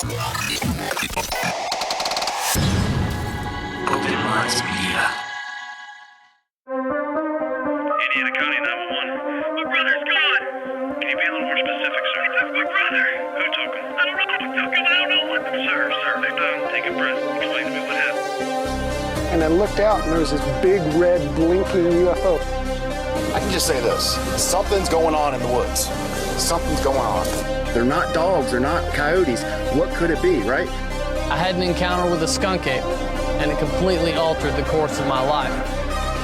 Open Minds Media. Indiana County 911. My brother's gone. Can you be a little more specific, sir? He took my brother. Who took him? I don't know who took him. I don't know what. Sir, take a breath. Explain to me what happened. And I looked out and there was this big red blinking UFO. I can just say this. Something's going on in the woods. Something's going on. They're not dogs, they're not coyotes. What could it be, right? I had an encounter with a skunk ape, and it completely altered the course of my life.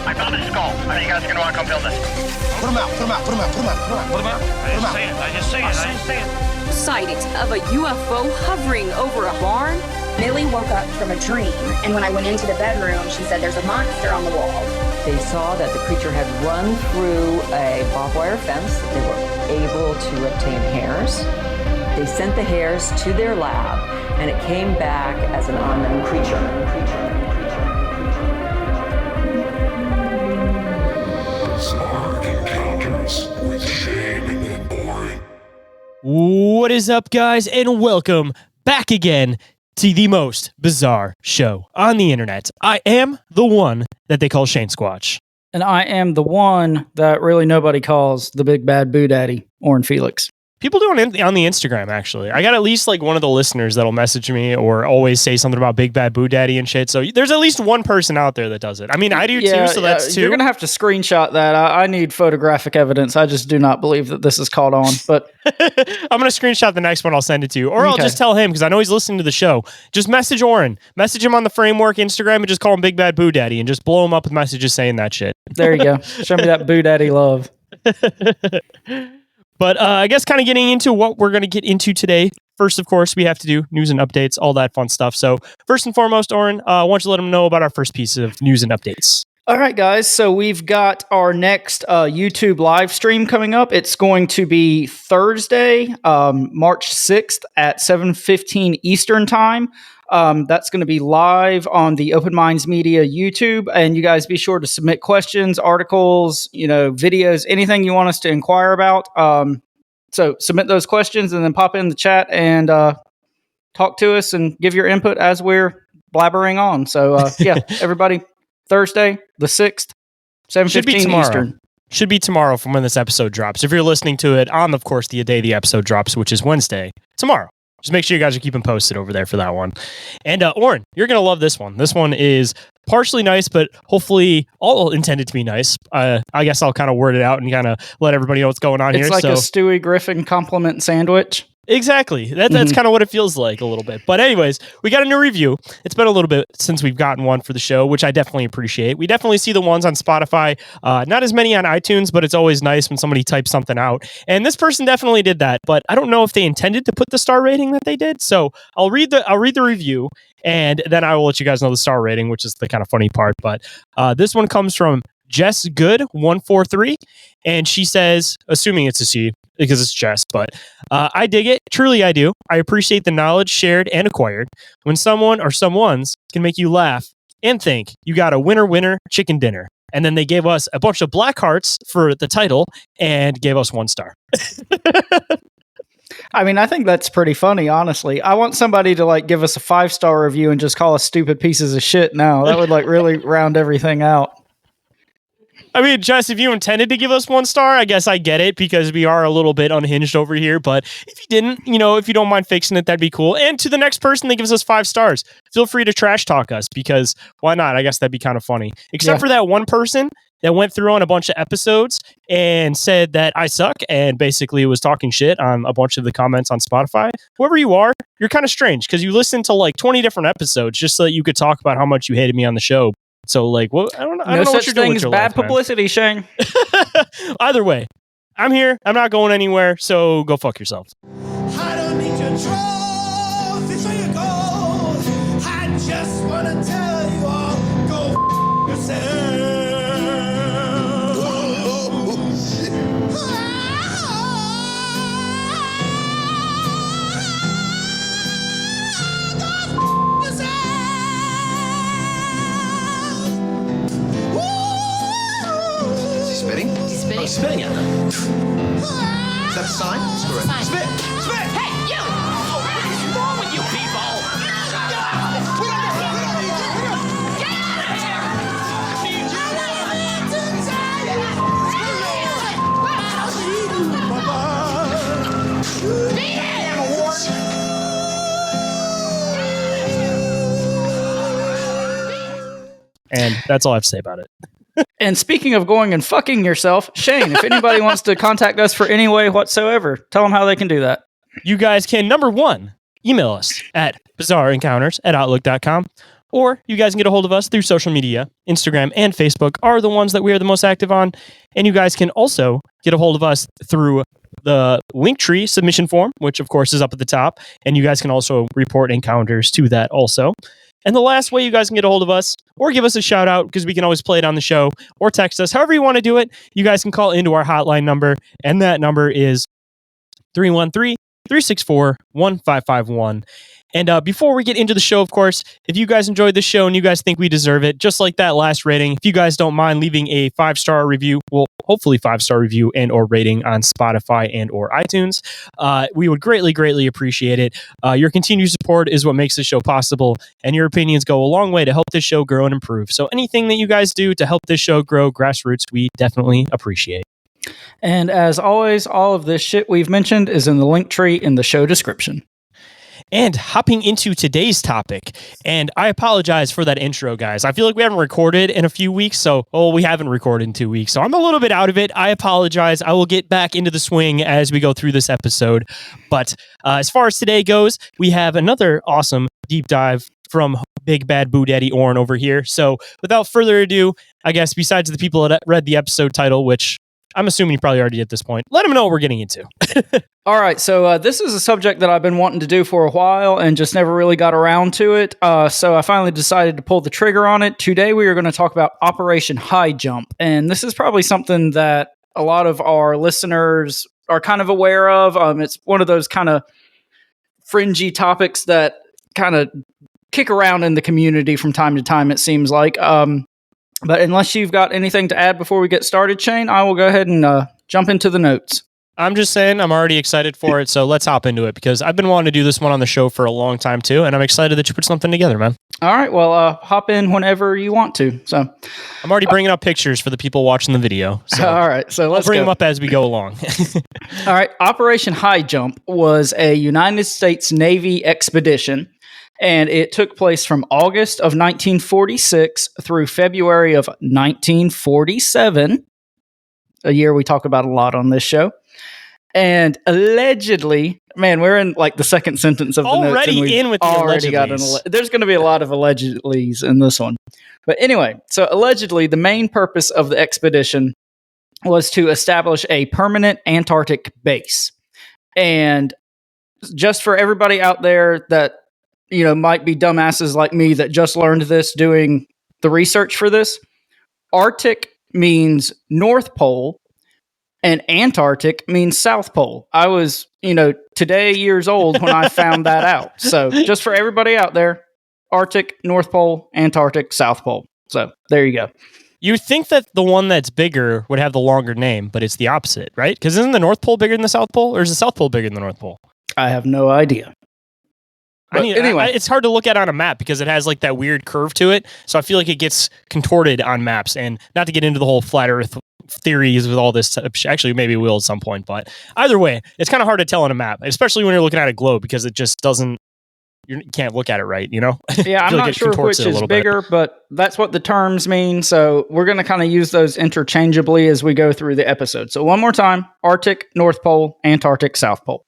I found a skull. I think you guys are going to want to come film this. Put him out. I just see it. Sightings of a UFO hovering over a barn. Millie woke up from a dream, and when I went into the bedroom, she said there's a monster on the wall. They saw that the creature had run through a barbed wire fence. They were able to obtain hairs. They sent the hairs to their lab, and it came back as an unknown creature. Bizarre Encounters with Shayn Orin. What is up, guys, and welcome back again to the most bizarre show on the internet. I am the one that they call Shane Squatch. And I am the one that really nobody calls the big bad boo daddy, Orin Felix. People do it on the Instagram, actually. I got at least like one of the listeners that'll message me or always say something about Big Bad Boo Daddy and shit. So there's at least one person out there that does it. I mean, I do too, so that's two. You're going to have to screenshot that. I need photographic evidence. I just do not believe that this is caught on. But I'm going to screenshot the next one. I'll send it to you. Or I'll just tell him, because I know he's listening to the show. Just message Orin. Message him on the Framework Instagram and just call him Big Bad Boo Daddy and just blow him up with messages saying that shit. There you go. Show me that Boo Daddy love. But I guess kind of getting into what we're going to get into today. First, of course, we have to do news and updates, all that fun stuff. So first and foremost, Orin, I want you to let them know about our first piece of news and updates. All right, guys. So we've got our next YouTube live stream coming up. It's going to be Thursday, March 6th at 7:15 Eastern Time. That's going to be live on the Open Minds Media YouTube. And you guys be sure to submit questions, articles, videos, anything you want us to inquire about. So submit those questions and then pop in the chat and talk to us and give your input as we're blabbering on. So, yeah, everybody, Thursday, the 6th, 7:15 Eastern. Should be tomorrow from when this episode drops. If you're listening to it on, of course, the day the episode drops, which is Wednesday, tomorrow. Just make sure you guys are keeping posted over there for that one. And Orin, you're going to love this one. This one is partially nice, but hopefully all intended to be nice. I guess I'll kind of word it out and kind of let everybody know what's going on here. It's like a Stewie Griffin compliment sandwich. Exactly. That's kind of what it feels like a little bit. But anyways, we got a new review. It's been a little bit since we've gotten one for the show, which I definitely appreciate. We definitely see the ones on Spotify, not as many on iTunes, but it's always nice when somebody types something out. And this person definitely did that, but I don't know if they intended to put the star rating that they did. So I'll read the review, and then I will let you guys know the star rating, which is the kind of funny part. But this one comes from Jess Good 143, and she says, assuming it's a C because it's Jess, but I dig it. Truly, I do. I appreciate the knowledge shared and acquired. When someone or someone's can make you laugh and think, you got a winner chicken dinner. And then they gave us a bunch of black hearts for the title and gave us 1 star. I mean, I think that's pretty funny, honestly. I want somebody to give us a 5-star review and just call us stupid pieces of shit now. That would really round everything out. I mean, Jess, if you intended to give us 1 star, I guess I get it because we are a little bit unhinged over here. But if you didn't, if you don't mind fixing it, that'd be cool. And to the next person that gives us 5 stars, feel free to trash talk us because why not? I guess that'd be kind of funny. Except for that one person that went through on a bunch of episodes and said that I suck and basically was talking shit on a bunch of the comments on Spotify. Whoever you are, you're kind of strange because you listened to 20 different episodes just so that you could talk about how much you hated me on the show. So, what? I don't know. No what such thing as bad publicity, Shane. Either way, I'm here. I'm not going anywhere. So go fuck yourself. I don't need your trophy, so you go. I just want to tell you all, go yourself. Spitting at them. Is that a sign? It's correct. Spit! Spit! Hey, you! Oh, what is wrong with you people? And that's all I have to say about it. And speaking of going and fucking yourself, Shayn, if anybody wants to contact us for any way whatsoever, tell them how they can do that. You guys can, number one, email us at bizarreencounters@outlook.com, or you guys can get a hold of us through social media. Instagram and Facebook are the ones that we are the most active on. And you guys can also get a hold of us through the Linktree submission form, which of course is up at the top. And you guys can also report encounters to that also. And the last way you guys can get a hold of us, or give us a shout out, because we can always play it on the show, or text us, however you want to do it, you guys can call into our hotline number. And that number is 313-364-1551. And before we get into the show, of course, if you guys enjoyed the show and you guys think we deserve it, just like that last rating, if you guys don't mind leaving a 5-star review, well, hopefully 5-star review and or rating on Spotify and or iTunes, we would greatly, greatly appreciate it. Your continued support is what makes this show possible, and your opinions go a long way to help this show grow and improve. So anything that you guys do to help this show grow grassroots, we definitely appreciate. And as always, all of this shit we've mentioned is in the link tree in the show description. And hopping into today's topic, and I apologize for that intro, guys. I feel like we haven't recorded in a few weeks, we haven't recorded in 2 weeks, so I'm a little bit out of it. I apologize. I will get back into the swing as we go through this episode. But as far as today goes, we have another awesome deep dive from Big Bad Boo Daddy Orin over here. So without further ado, I guess besides the people that read the episode title, which I'm assuming you probably already at this point, let them know what we're getting into. All right, so this is a subject that I've been wanting to do for a while and just never really got around to it. So I finally decided to pull the trigger on it. Today we are going to talk about Operation Highjump. And this is probably something that a lot of our listeners are kind of aware of. It's one of those kind of fringy topics that kind of kick around in the community from time to time, it seems like. But unless you've got anything to add before we get started, Shayn, I will go ahead and jump into the notes. I'm just saying I'm already excited for it, so let's hop into it, because I've been wanting to do this one on the show for a long time, too, and I'm excited that you put something together, man. All right, well, hop in whenever you want to. So I'm already bringing up pictures for the people watching the video. So all right, so let's bring them up as we go along. All right, Operation Highjump was a United States Navy expedition, and it took place from August of 1946 through February of 1947, a year we talk about a lot on this show. And allegedly, man, we're in like the second sentence of the notes. Already in with the allegedlys. There's going to be a lot of allegedlys in this one. But anyway, so allegedly, the main purpose of the expedition was to establish a permanent Antarctic base. And just for everybody out there that, you know, might be dumbasses like me that just learned this doing the research for this, Arctic means North Pole, and Antarctic means South Pole. I was, today years old when I found that out. So just for everybody out there, Arctic, North Pole, Antarctic, South Pole. So there you go. You think that the one that's bigger would have the longer name, but it's the opposite, right? Because isn't the North Pole bigger than the South Pole, or is the South Pole bigger than the North Pole? I have no idea. Anyway, it's hard to look at on a map because it has like that weird curve to it. So I feel like it gets contorted on maps. And not to get into the whole flat Earth theories with all this, actually maybe we will at some point. But either way, it's kind of hard to tell on a map, especially when you're looking at a globe, because it just doesn't. You can't look at it right, Yeah, I'm not sure which is bigger, but that's what the terms mean. So we're going to kind of use those interchangeably as we go through the episode. So one more time: Arctic, North Pole, Antarctic, South Pole.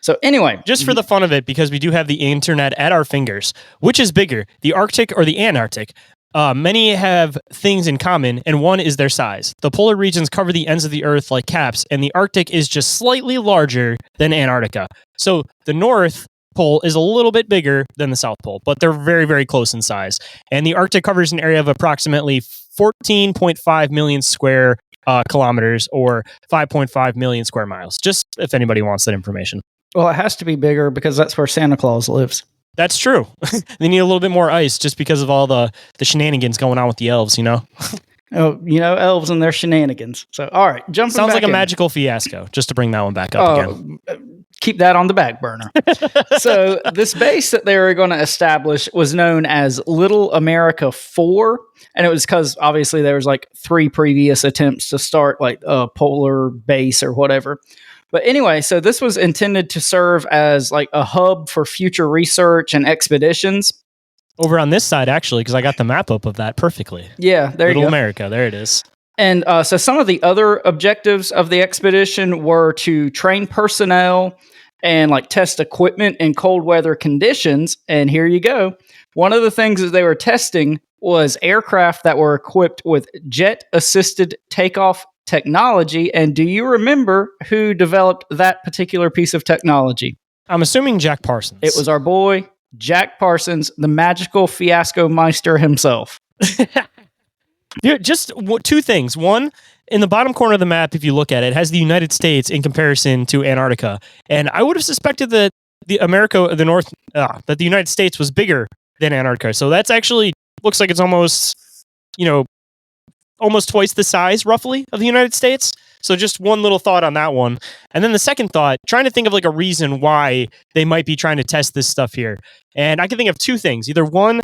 So anyway, just for the fun of it, because we do have the internet at our fingers, which is bigger, the Arctic or the Antarctic? Many have things in common, and one is their size. The polar regions cover the ends of the Earth like caps, and the Arctic is just slightly larger than Antarctica. So the North Pole is a little bit bigger than the South Pole, but they're very, very close in size. And the Arctic covers an area of approximately 14.5 million square kilometers, or 5.5 million square miles, just if anybody wants that information. Well, it has to be bigger because that's where Santa Claus lives. That's true. They need a little bit more ice just because of all the shenanigans going on with the elves, Oh, elves and their shenanigans. So, all right, jumping Sounds back like a in. magical fiasco, just to bring that one back up again. Keep that on the back burner. So this base that they were going to establish was known as Little America 4. And it was because obviously there was like 3 previous attempts to start like a polar base or whatever. But anyway, so this was intended to serve as like a hub for future research and expeditions. Over on this side, actually, because I got the map up of that perfectly. Yeah, there Little you go. America, there it is. And so some of the other objectives of the expedition were to train personnel and like test equipment in cold weather conditions. And here you go. One of the things that they were testing was aircraft that were equipped with jet-assisted takeoff technology. And do you remember who developed that particular piece of technology? I'm assuming Jack Parsons. It was our boy, Jack Parsons, the magical fiasco meister himself. Just two things. One, in the bottom corner of the map, if you look at it, has the United States in comparison to Antarctica. And I would have suspected that the United States was bigger than Antarctica. So that's actually looks like it's almost twice the size, roughly, of the United States. So just one little thought on that one. And then the second thought, trying to think of like a reason why they might be trying to test this stuff here. And I can think of two things. Either one,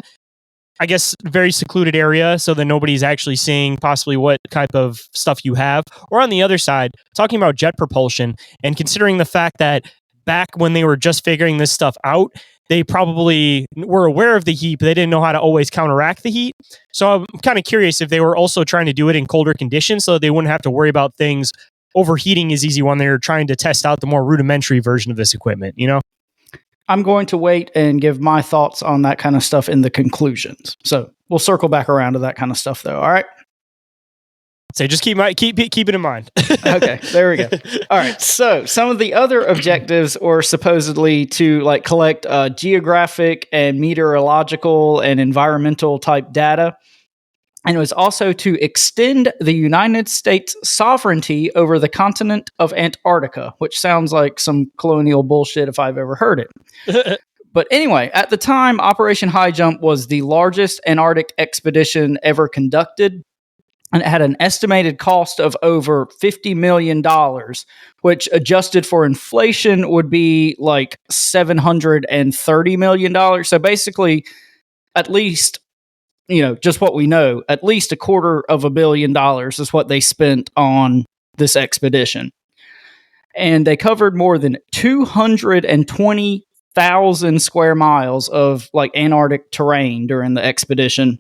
I guess, very secluded area so that nobody's actually seeing possibly what type of stuff you have. Or on the other side, talking about jet propulsion and considering the fact that back when they were just figuring this stuff out, they probably were aware of the heat, but they didn't know how to always counteract the heat. So I'm kind of curious if they were also trying to do it in colder conditions so they wouldn't have to worry about things overheating as easy when they're trying to test out the more rudimentary version of this equipment, I'm going to wait and give my thoughts on that kind of stuff in the conclusions. So we'll circle back around to that kind of stuff, though. All right. So just keep it in mind. Okay, there we go. All right. So some of the other objectives were supposedly to like collect geographic and meteorological and environmental type data. And it was also to extend the United States sovereignty over the continent of Antarctica, which sounds like some colonial bullshit if I've ever heard it. But anyway, at the time, Operation Highjump was the largest Antarctic expedition ever conducted. And it had an estimated cost of over $50 million, which adjusted for inflation would be like $730 million. So basically, at least, just what we know, at least $250 million is what they spent on this expedition. And they covered more than 220,000 square miles of like Antarctic terrain during the expedition.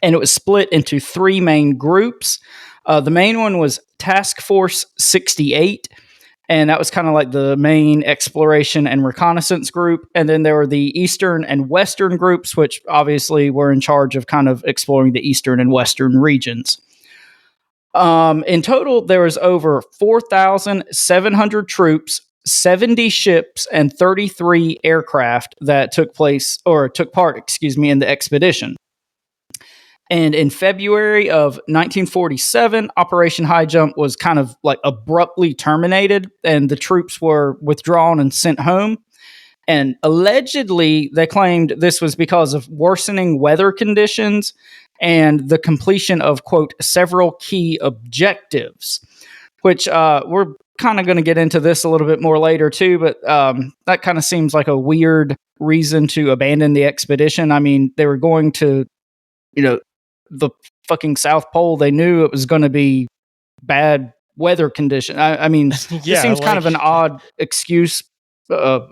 And it was split into three main groups. The main one was Task Force 68, and that was kind of like the main exploration and reconnaissance group. And then there were the Eastern and Western groups, which obviously were in charge of kind of exploring the Eastern and Western regions. In total, there was over 4,700 troops, 70 ships, and 33 aircraft that took part in the expedition. And in February of 1947, Operation Highjump was kind of like abruptly terminated, and the troops were withdrawn and sent home. And allegedly, they claimed this was because of worsening weather conditions and the completion of, quote, several key objectives, which we're kind of going to get into this a little bit more later too, but that kind of seems like a weird reason to abandon the expedition. I mean, they were going to, the fucking South Pole. They knew it was going to be bad weather condition. I mean, it seems kind of an odd excuse,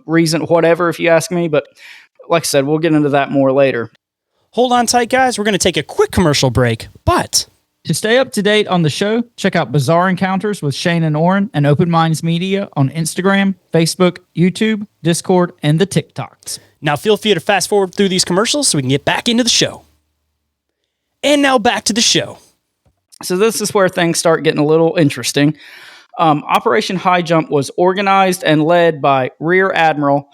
reason, whatever, if you ask me. But like I said, we'll get into that more later. Hold on tight, guys. We're going to take a quick commercial break, but to stay up to date on the show, check out Bizarre Encounters with Shayn Orin and Open Minds Media on Instagram, Facebook, YouTube, Discord, and the TikToks. Now feel free to fast forward through these commercials so we can get back into the show. And now back to the show. So this is where things start getting a little interesting. Operation Highjump was organized and led by Rear Admiral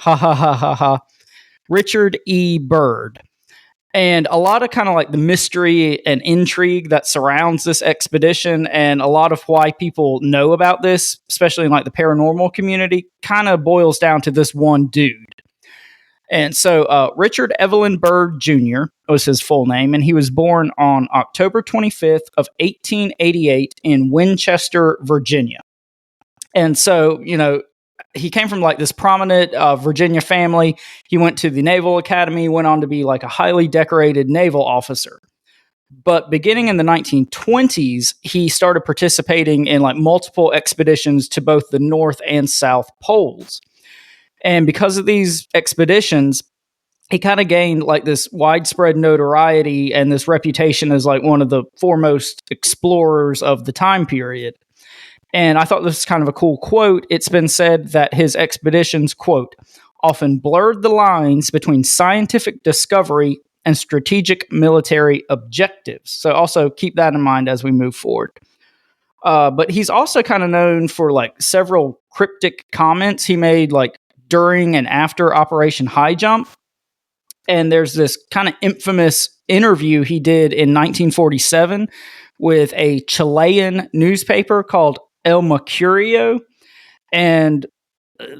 Richard E. Byrd. And a lot of kind of like the mystery and intrigue that surrounds this expedition and a lot of why people know about this, especially in like the paranormal community, kind of boils down to this one dude. And so Richard Evelyn Byrd Jr. was his full name, and he was born on October 25th of 1888 in Winchester, Virginia. And so, he came from like this prominent Virginia family. He went to the Naval Academy, went on to be like a highly decorated naval officer. But beginning in the 1920s, he started participating in like multiple expeditions to both the North and South Poles. And because of these expeditions, he kind of gained like this widespread notoriety and this reputation as like one of the foremost explorers of the time period. And I thought this was kind of a cool quote. It's been said that his expeditions, quote, often blurred the lines between scientific discovery and strategic military objectives. So also keep that in mind as we move forward. But he's also kind of known for like several cryptic comments he made like during and after Operation Highjump. And there's this kind of infamous interview he did in 1947 with a Chilean newspaper called El Mercurio. And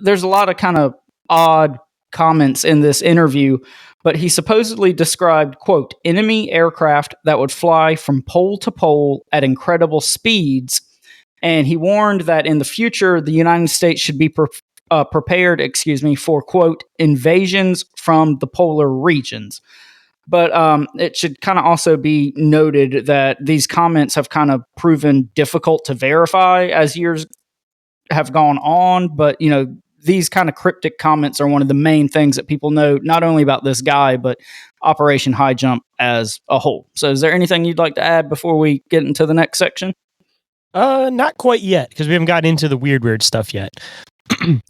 there's a lot of kind of odd comments in this interview, but he supposedly described, quote, enemy aircraft that would fly from pole to pole at incredible speeds. And he warned that in the future, the United States should be prepared, for, quote, invasions from the polar regions. But it should kind of also be noted that these comments have kind of proven difficult to verify as years have gone on. But, you know, these kind of cryptic comments are one of the main things that people know, not only about this guy, but Operation Highjump as a whole. So is there anything you'd like to add before we get into the next section? Not quite yet, because we haven't gotten into the weird stuff yet.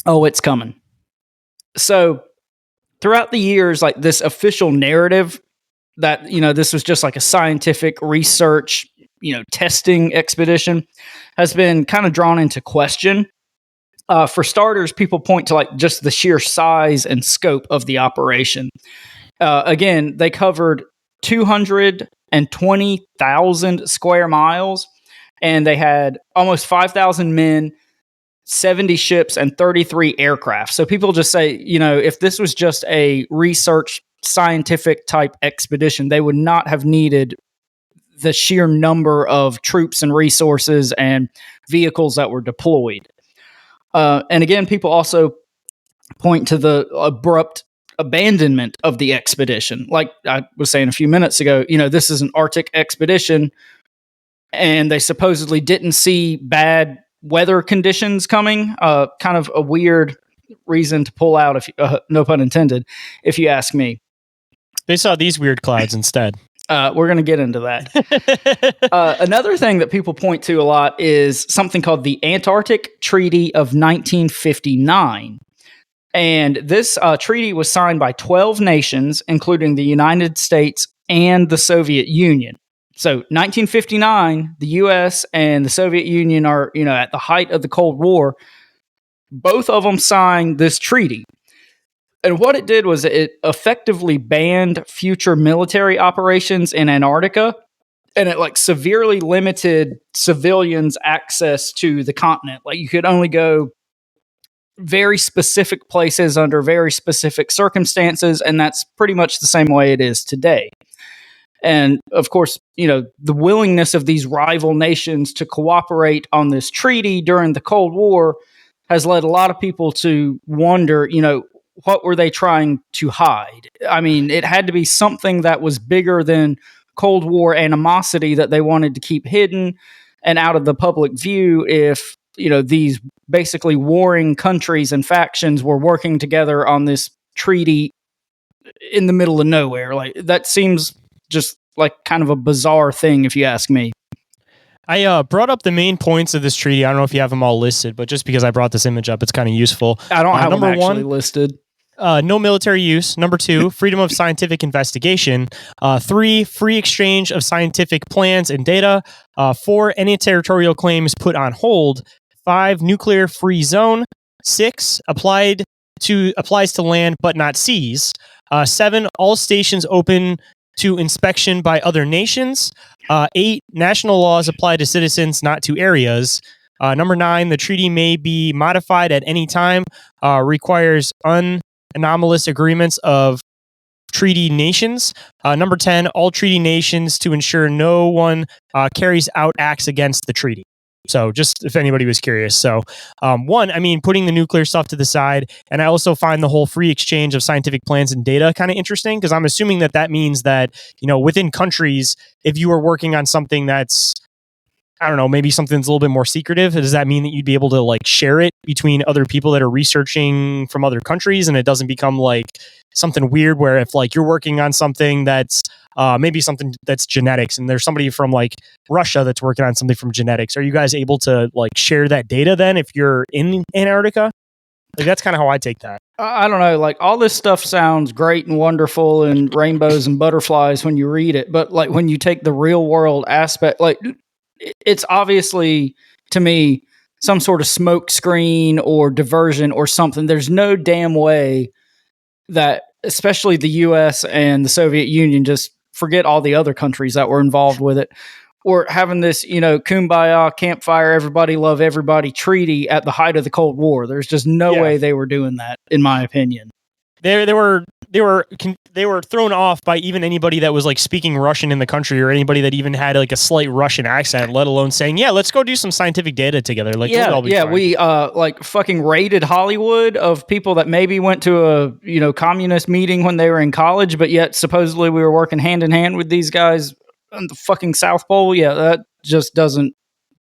Oh, it's coming. So throughout the years, like this official narrative that, you know, this was just like a scientific research, you know, testing expedition has been kind of drawn into question. For starters, people point to like just the sheer size and scope of the operation. Again, they covered 220,000 square miles, and they had almost 5,000 men, 70 ships, and 33 aircraft. So people just say, you know, if this was just a research scientific type expedition, they would not have needed the sheer number of troops and resources and vehicles that were deployed. And again, people also point to the abrupt abandonment of the expedition. Like I was saying a few minutes ago, you know, this is an Arctic expedition, and they supposedly didn't see bad weather conditions coming. Kind of a weird reason to pull out, if no pun intended, if you ask me. They saw these weird clouds instead. We're going to get into that. Another thing that people point to a lot is something called the Antarctic Treaty of 1959. And this treaty was signed by 12 nations, including the United States and the Soviet Union. So 1959, the U.S. and the Soviet Union are, you know, at the height of the Cold War. Both of them signed this treaty. And what it did was it effectively banned future military operations in Antarctica, and it like severely limited civilians' access to the continent. Like you could only go very specific places under very specific circumstances, and that's pretty much the same way it is today. And of course, you know, the willingness of these rival nations to cooperate on this treaty during the Cold War has led a lot of people to wonder, you know, what were they trying to hide? I mean, it had to be something that was bigger than Cold War animosity that they wanted to keep hidden and out of the public view if, you know, these basically warring countries and factions were working together on this treaty in the middle of nowhere. Like, that seems just like kind of a bizarre thing, if you ask me. I brought up the main points of this treaty. I don't know if you have them all listed, but just because I brought this image up, it's kind of useful. I don't have them number actually one, listed. No military use. Number 2, freedom of scientific investigation. 3, free exchange of scientific plans and data. 4, any territorial claims put on hold. 5, nuclear free zone. 6, applies to land but not seas. 7, all stations open to inspection by other nations. 8, national laws apply to citizens, not to areas. Number 9, the treaty may be modified at any time. Requires anomalous agreements of treaty nations. Number 10, all treaty nations to ensure no one carries out acts against the treaty. So just if anybody was curious. So one, I mean, putting the nuclear stuff to the side. And I also find the whole free exchange of scientific plans and data kind of interesting, because I'm assuming that means that, you know, within countries, if you were working on something that's, I don't know, maybe something's a little bit more secretive, does that mean that you'd be able to like share it between other people that are researching from other countries, and it doesn't become like, something weird where if like you're working on something that's maybe something that's genetics and there's somebody from like Russia that's working on something from genetics, are you guys able to like share that data then if you're in Antarctica? Like that's kind of how I take that. I don't know, like all this stuff sounds great and wonderful and rainbows and butterflies when you read it, but like when you take the real world aspect, like it's obviously to me some sort of smoke screen or diversion or something. There's no damn way that especially the US and the Soviet Union, just forget all the other countries that were involved with it, or having this, kumbaya, campfire, everybody love everybody treaty at the height of the Cold War. There's just no way they were doing that, in my opinion. They were thrown off by even anybody that was like speaking Russian in the country, or anybody that even had like a slight Russian accent, let alone saying, "Yeah, let's go do some scientific data together." Like, fine. We like fucking raided Hollywood of people that maybe went to a communist meeting when they were in college, but yet supposedly we were working hand in hand with these guys on the fucking South Pole. Yeah, that just doesn't.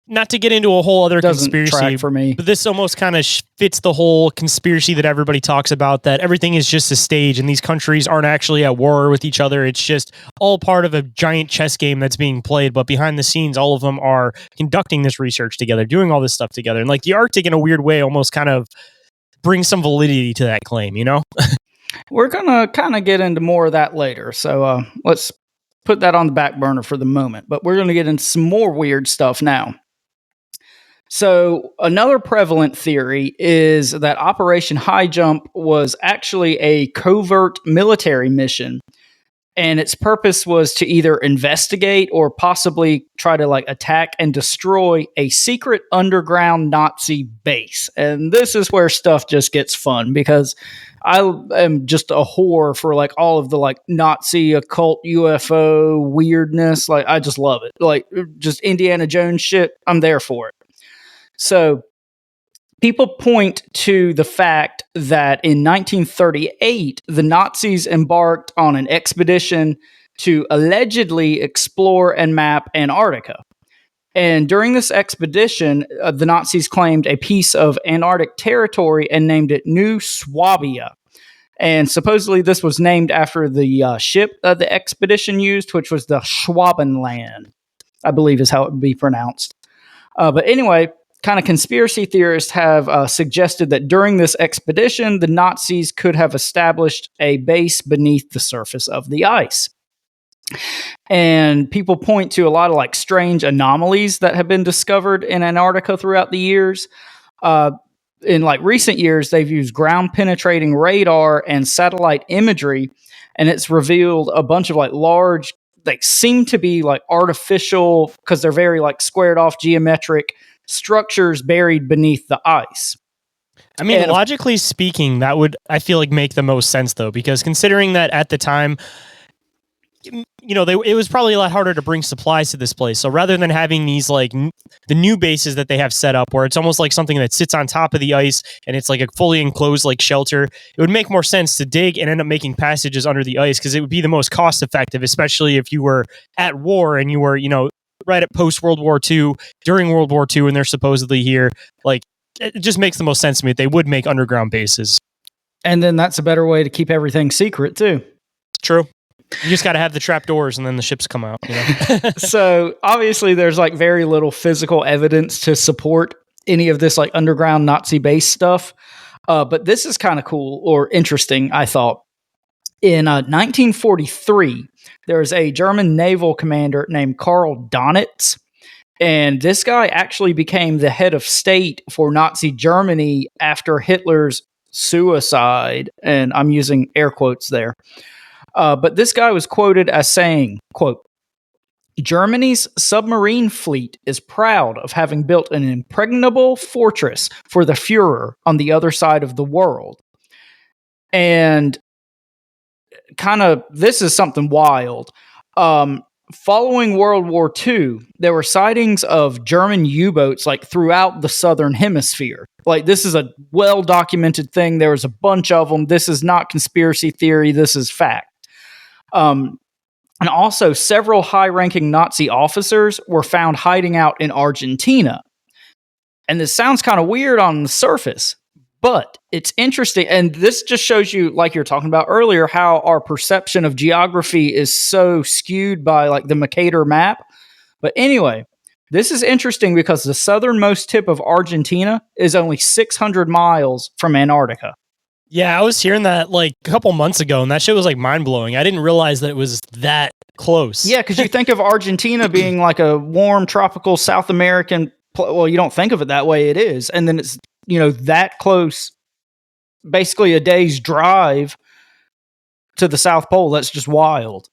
Not to get into a whole other conspiracy track for me, but this almost kind of fits the whole conspiracy that everybody talks about, that everything is just a stage and these countries aren't actually at war with each other. It's just all part of a giant chess game that's being played, but behind the scenes, all of them are conducting this research together, doing all this stuff together. And like the Arctic in a weird way almost kind of brings some validity to that claim, We're going to kind of get into more of that later. So let's put that on the back burner for the moment, but we're going to get into some more weird stuff now. So another prevalent theory is that Operation Highjump was actually a covert military mission, and its purpose was to either investigate or possibly try to like attack and destroy a secret underground Nazi base. And this is where stuff just gets fun, because I am just a whore for like all of the like Nazi occult UFO weirdness. Like I just love it. Like just Indiana Jones shit. I'm there for it. So people point to the fact that in 1938, the Nazis embarked on an expedition to allegedly explore and map Antarctica. And during this expedition, the Nazis claimed a piece of Antarctic territory and named it New Swabia. And supposedly this was named after the ship the expedition used, which was the Schwabenland, I believe is how it would be pronounced. But anyway, kind of conspiracy theorists have suggested that during this expedition, the Nazis could have established a base beneath the surface of the ice. And people point to a lot of like strange anomalies that have been discovered in Antarctica throughout the years. In like recent years, they've used ground penetrating radar and satellite imagery, and it's revealed a bunch of like large, they seem to be like artificial, because they're very like squared off geometric structures buried beneath the ice. I mean, logically speaking, that would, I feel like, make the most sense, though, because considering that at the time, it was probably a lot harder to bring supplies to this place. So rather than having these like the new bases that they have set up, where it's almost like something that sits on top of the ice and it's like a fully enclosed like shelter, it would make more sense to dig and end up making passages under the ice, because it would be the most cost effective, especially if you were at war and you were, right at post World War II, during World War II, and they're supposedly here. Like, it just makes the most sense to me that they would make underground bases. And then that's a better way to keep everything secret too. True. You just got to have the trapdoors and then the ships come out. So obviously there's like very little physical evidence to support any of this like underground Nazi base stuff. But this is kind of cool or interesting, I thought. In 1943, there was a German naval commander named Karl Donitz, and this guy actually became the head of state for Nazi Germany after Hitler's suicide, and I'm using air quotes there. But this guy was quoted as saying, quote, "Germany's submarine fleet is proud of having built an impregnable fortress for the Fuhrer on the other side of the world." And kind of, this is something wild. Following World War II, there were sightings of German U-boats like throughout the southern hemisphere. Like, this is a well-documented thing. There was a bunch of them. This is not conspiracy theory. This is fact. And also, several high-ranking Nazi officers were found hiding out in Argentina. And this sounds kind of weird on the surface, But it's interesting, and this just shows you, like you're talking about earlier, how our perception of geography is so skewed by like the Mercator map. But anyway, this is interesting because the southernmost tip of Argentina is only 600 miles from Antarctica. Yeah, I was hearing that like a couple months ago, and that shit was like mind blowing. I didn't realize that it was that close. Yeah, because you think of Argentina being like a warm, tropical South American. Well, you don't think of it that way. It is, and then it's that close, basically a day's drive to the South Pole. That's just wild.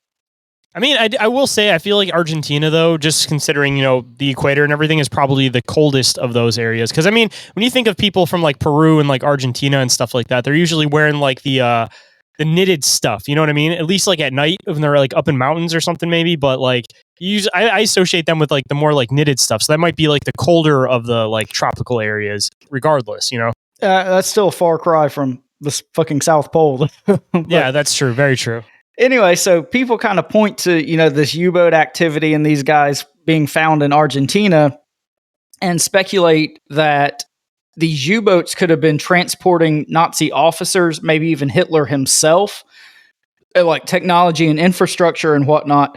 I mean, I will say, I feel like Argentina, though, just considering, the equator and everything, is probably the coldest of those areas. Because, I mean, when you think of people from, like, Peru and, like, Argentina and stuff like that, they're usually wearing, like, the knitted stuff. You know what I mean? At least, like, at night, when they're, like, up in mountains or something, maybe. But, like, I associate them with, like, the more, like, knitted stuff. So that might be, like, the colder of the, like, tropical areas, regardless, That's still a far cry from the fucking South Pole. Yeah, that's true. Very true. Anyway, so people kind of point to, this U-boat activity and these guys being found in Argentina and speculate that these U-boats could have been transporting Nazi officers, maybe even Hitler himself, like technology and infrastructure and whatnot,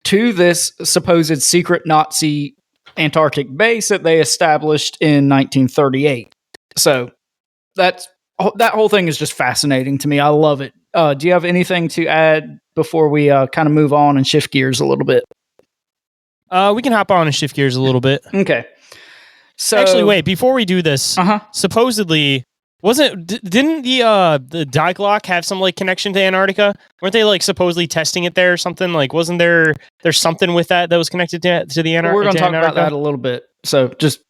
to this supposed secret Nazi Antarctic base that they established in 1938. So that whole thing is just fascinating to me. I love it. Do you have anything to add before we kind of move on and shift gears a little bit? We can hop on and shift gears a little bit. Okay. So actually, wait, before we do this, supposedly, didn't the Diclock have some like connection to Antarctica? Weren't they like supposedly testing it there or something? Like, wasn't there's something with that was connected to the Antarctica? We're going to talk about that a little bit. So just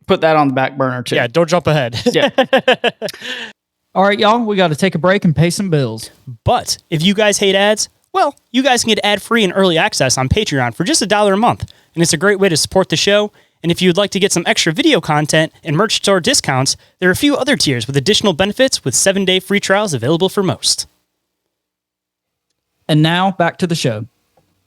put that on the back burner too. Yeah, don't jump ahead. Yeah. All right, y'all, we got to take a break and pay some bills. But if you guys hate ads, well, you guys can get ad-free and early access on Patreon for just $1 a month. And it's a great way to support the show. And if you'd like to get some extra video content and merch store discounts, there are a few other tiers with additional benefits with 7-day free trials available for most. And now, back to the show.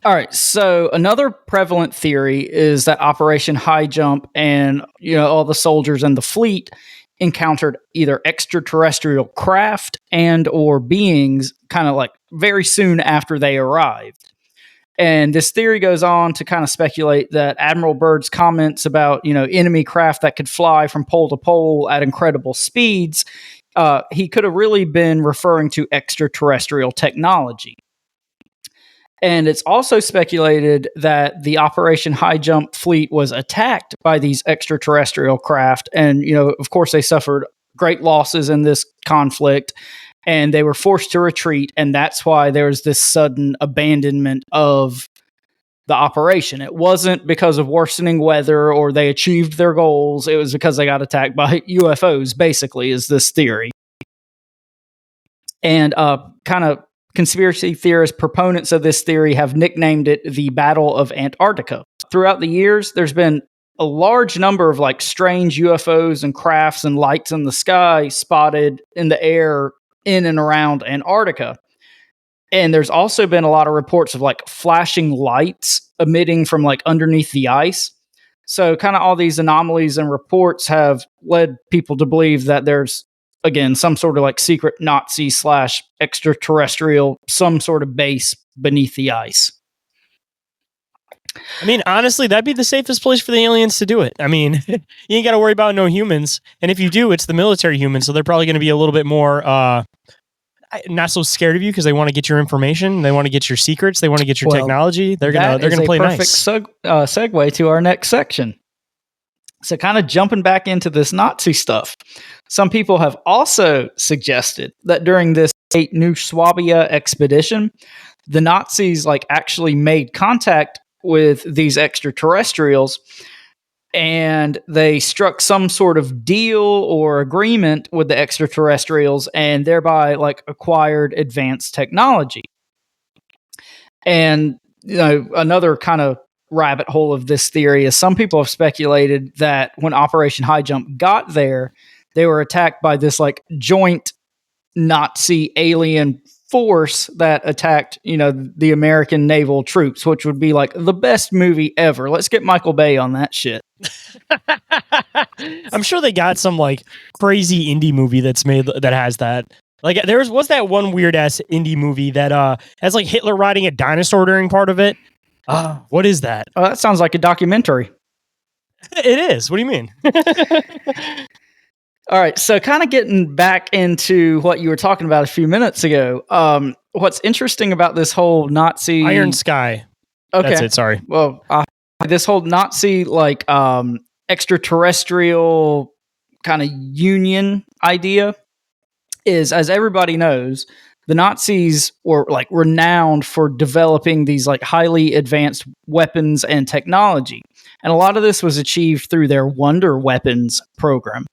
All right, so another prevalent theory is that Operation Highjump and all the soldiers and the fleet encountered either extraterrestrial craft and or beings kind of like very soon after they arrived. And this theory goes on to kind of speculate that Admiral Byrd's comments about, enemy craft that could fly from pole to pole at incredible speeds, he could have really been referring to extraterrestrial technology. And it's also speculated that the Operation Highjump fleet was attacked by these extraterrestrial craft. And, of course, they suffered great losses in this conflict and they were forced to retreat. And that's why there was this sudden abandonment of the operation. It wasn't because of worsening weather or they achieved their goals. It was because they got attacked by UFOs, basically, is this theory. And kind of conspiracy theorist proponents of this theory have nicknamed it the Battle of Antarctica. Throughout the years, there's been a large number of like strange UFOs and crafts and lights in the sky spotted in the air in and around Antarctica. And there's also been a lot of reports of like flashing lights emitting from like underneath the ice. So kind of all these anomalies and reports have led people to believe that there's, again, some sort of like secret Nazi / extraterrestrial, some sort of base beneath the ice. I mean, honestly, that'd be the safest place for the aliens to do it. I mean, you ain't got to worry about no humans. And if you do, it's the military humans. So they're probably going to be a little bit more not so scared of you because they want to get your information. They want to get your secrets. They want to get your technology. They're going to play nice. Perfect segue to our next section. So kind of jumping back into this Nazi stuff, some people have also suggested that during this New Swabia expedition, the Nazis like actually made contact with these extraterrestrials and they struck some sort of deal or agreement with the extraterrestrials and thereby like acquired advanced technology. And another kind of rabbit hole of this theory is some people have speculated that when Operation Highjump got there, they were attacked by this like joint Nazi alien force that attacked, the American naval troops, which would be like the best movie ever. Let's get Michael Bay on that shit. I'm sure they got some like crazy indie movie that's made that has that. Like was that one weird ass indie movie that has like Hitler riding a dinosaur during part of it. What is that? Oh, that sounds like a documentary. It is. What do you mean? All right, so kind of getting back into what you were talking about a few minutes ago. What's interesting about this whole Nazi Iron Sky. Okay, that's it. Sorry. Well, this whole Nazi like extraterrestrial kind of union idea is, as everybody knows, the Nazis were like renowned for developing these like highly advanced weapons and technology, and a lot of this was achieved through their Wonder Weapons program.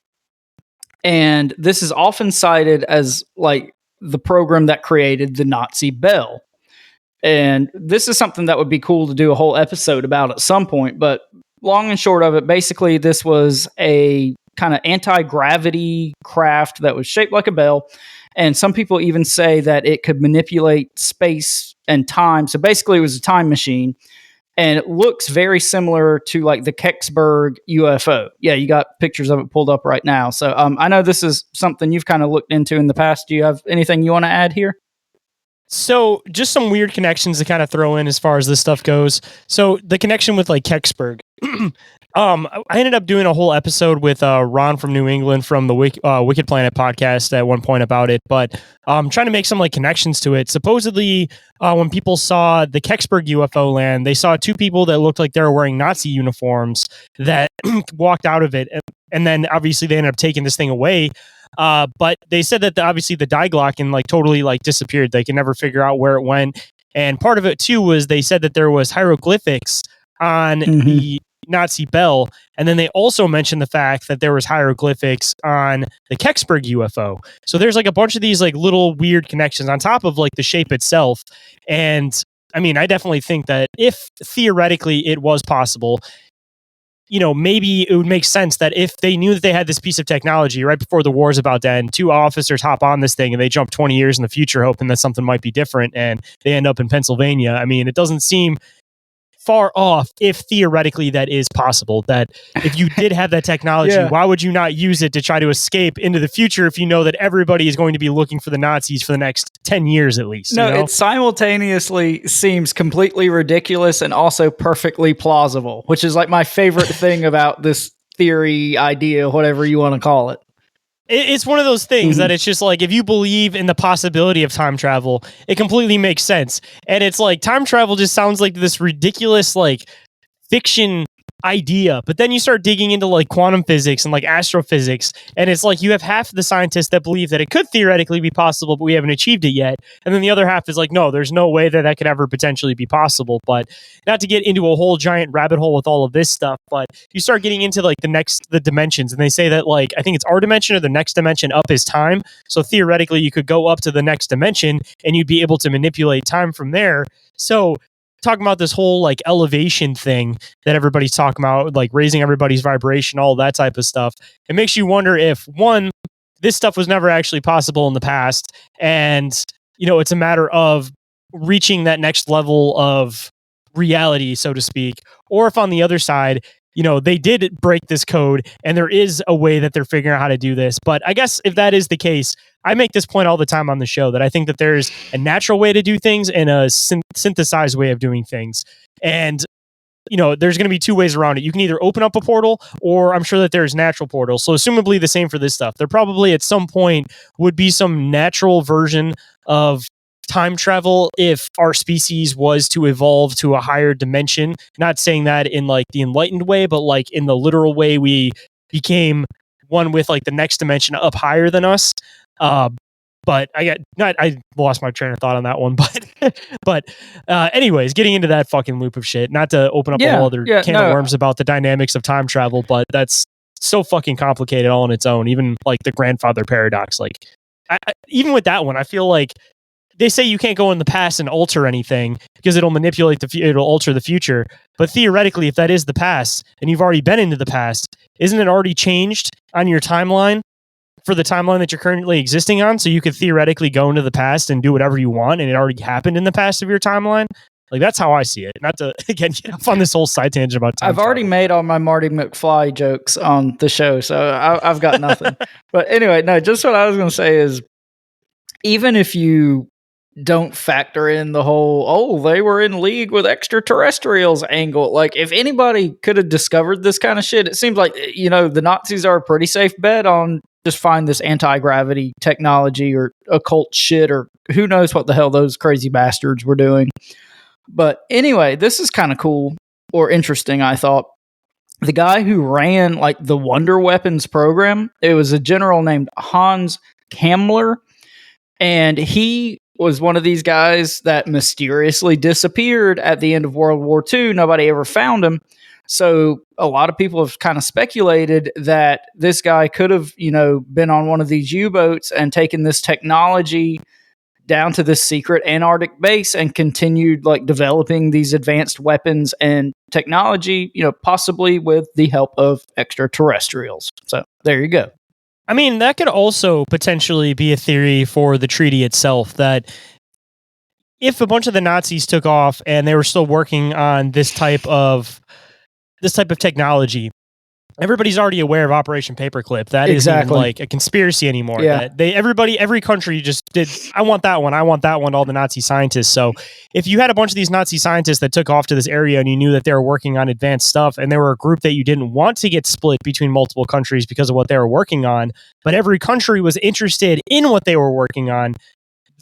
And this is often cited as like the program that created the Nazi Bell. And this is something that would be cool to do a whole episode about at some point. But long and short of it, basically, this was a kind of anti-gravity craft that was shaped like a bell. And some people even say that it could manipulate space and time. So basically, it was a time machine. And it looks very similar to like the Kecksburg UFO. Yeah, you got pictures of it pulled up right now. So I know this is something you've kind of looked into in the past. Do you have anything you want to add here? So just some weird connections to kind of throw in as far as this stuff goes. So the connection with like Kecksburg. I ended up doing a whole episode with Ron from New England from the Wicked Planet podcast at one point about it, but trying to make some like connections to it. Supposedly, when people saw the Kecksburg UFO land, they saw two people that looked like they were wearing Nazi uniforms that walked out of it, and then obviously they ended up taking this thing away. But they said that obviously the Die Glocken like totally like disappeared. They can never figure out where it went, and part of it too was they said that there was hieroglyphics on the Nazi bell, and then they also mentioned the fact that there was hieroglyphics on the Kecksburg UFO. So there's like a bunch of these like little weird connections on top of like the shape itself. And I mean, I definitely think that if theoretically it was possible, you know, maybe it would make sense that if they knew that they had this piece of technology right before the war is about to end, two officers hop on this thing and they jump 20 years in the future hoping that something might be different, and they end up in Pennsylvania. I mean, it doesn't seem far off if theoretically that is possible, that if you did have that technology, why would you not use it to try to escape into the future if you know that everybody is going to be looking for the Nazis for the next 10 years at least? No, you know? It simultaneously seems completely ridiculous and also perfectly plausible, which is like my favorite thing about this theory, idea, whatever you want to call it. It's one of those things that it's just like, if you believe in the possibility of time travel, it completely makes sense. And it's like, time travel just sounds like this ridiculous, like, fiction idea. But then you start digging into like quantum physics and like astrophysics, and it's like you have half of the scientists that believe that it could theoretically be possible, but we haven't achieved it yet. And then the other half is like, no, there's no way that could ever potentially be possible. But not to get into a whole giant rabbit hole with all of this stuff, but you start getting into like the dimensions, and they say that like, I think it's our dimension or the next dimension up is time. So theoretically you could go up to the next dimension and you'd be able to manipulate time from there. So talking about this whole like elevation thing that everybody's talking about, like raising everybody's vibration, all that type of stuff. It makes you wonder if, one, this stuff was never actually possible in the past, and, you know, it's a matter of reaching that next level of reality, so to speak, or if on the other side, you know, they did break this code and there is a way that they're figuring out how to do this. But I guess if that is the case, I make this point all the time on the show that I think that there's a natural way to do things and a synthesized way of doing things. And, you know, there's going to be two ways around it. You can either open up a portal, or I'm sure that there's natural portals. So assumably the same for this stuff. There probably at some point would be some natural version of time travel if our species was to evolve to a higher dimension. Not saying that in like the enlightened way, but like in the literal way we became one with like the next dimension up higher than us. But I lost my train of thought on that one. But anyways, getting into that fucking loop of shit, not to open up a whole other can of worms about the dynamics of time travel, but that's so fucking complicated all on its own. Even like the grandfather paradox, like even with that one, I feel like they say you can't go in the past and alter anything because it'll manipulate it'll alter the future. But theoretically, if that is the past and you've already been into the past, isn't it already changed on your timeline for the timeline that you're currently existing on? So you could theoretically go into the past and do whatever you want, and it already happened in the past of your timeline. Like that's how I see it. Not to again get off on this whole side tangent about time I've already travel. made all my Marty McFly jokes on the show, so I've got nothing. But anyway, no, just what I was going to say is, even if you don't factor in the whole, they were in league with extraterrestrials angle, like if anybody could have discovered this kind of shit, it seems like, the Nazis are a pretty safe bet on just find this anti-gravity technology or occult shit, or who knows what the hell those crazy bastards were doing. But anyway, this is kind of cool or interesting, I thought. The guy who ran like the Wonder Weapons program, it was a general named Hans Kammler, and he was one of these guys that mysteriously disappeared at the end of World War II. Nobody ever found him. So a lot of people have kind of speculated that this guy could have, been on one of these U-boats and taken this technology down to this secret Antarctic base and continued like developing these advanced weapons and technology, possibly with the help of extraterrestrials. So there you go. I mean, that could also potentially be a theory for the treaty itself, that if a bunch of the Nazis took off and they were still working on this type of technology, everybody's already aware of Operation Paperclip. That isn't even like a conspiracy anymore. Yeah. Every country just did, I want that one, to all the Nazi scientists. So if you had a bunch of these Nazi scientists that took off to this area and you knew that they were working on advanced stuff, and they were a group that you didn't want to get split between multiple countries because of what they were working on, but every country was interested in what they were working on,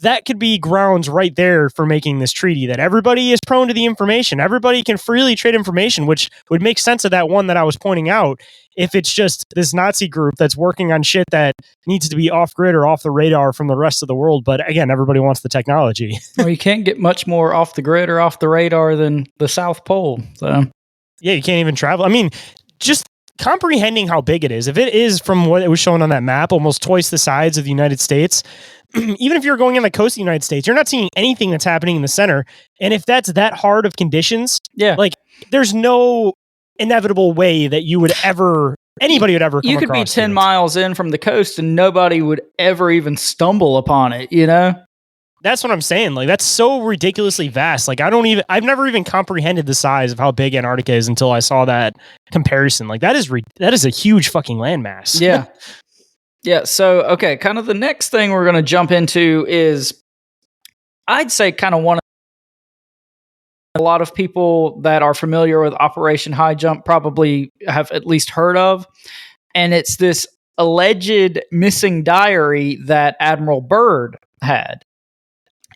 that could be grounds right there for making this treaty, that everybody is prone to the information. Everybody can freely trade information, which would make sense of that one that I was pointing out. If it's just this Nazi group that's working on shit that needs to be off grid or off the radar from the rest of the world. But again, everybody wants the technology. Well, you can't get much more off the grid or off the radar than the South Pole. So yeah, you can't even travel. I mean, just comprehending how big it is. If it is, from what it was shown on that map, almost twice the size of the United States, even if you're going on the coast of the United States, you're not seeing anything that's happening in the center. And if that's that hard of conditions, like there's no inevitable way that anybody would ever come you could be across 10 miles in from the coast and nobody would ever even stumble upon it, That's what I'm saying. Like, that's so ridiculously vast. Like, I've never even comprehended the size of how big Antarctica is until I saw that comparison. Like, that is a huge fucking landmass. Yeah. Yeah. So, okay. Kind of the next thing we're going to jump into is, I'd say, kind of one of a lot of people that are familiar with Operation Highjump probably have at least heard of. And it's this alleged missing diary that Admiral Byrd had.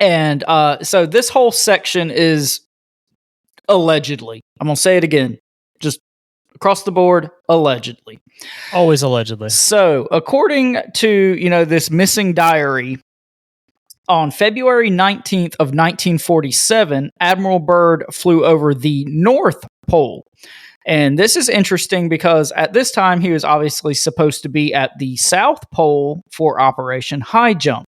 And so this whole section is allegedly. I'm going to say it again. Just across the board, allegedly. Always allegedly. So, according to, this missing diary, on February 19th of 1947, Admiral Byrd flew over the North Pole. And this is interesting because at this time, he was obviously supposed to be at the South Pole for Operation Highjump.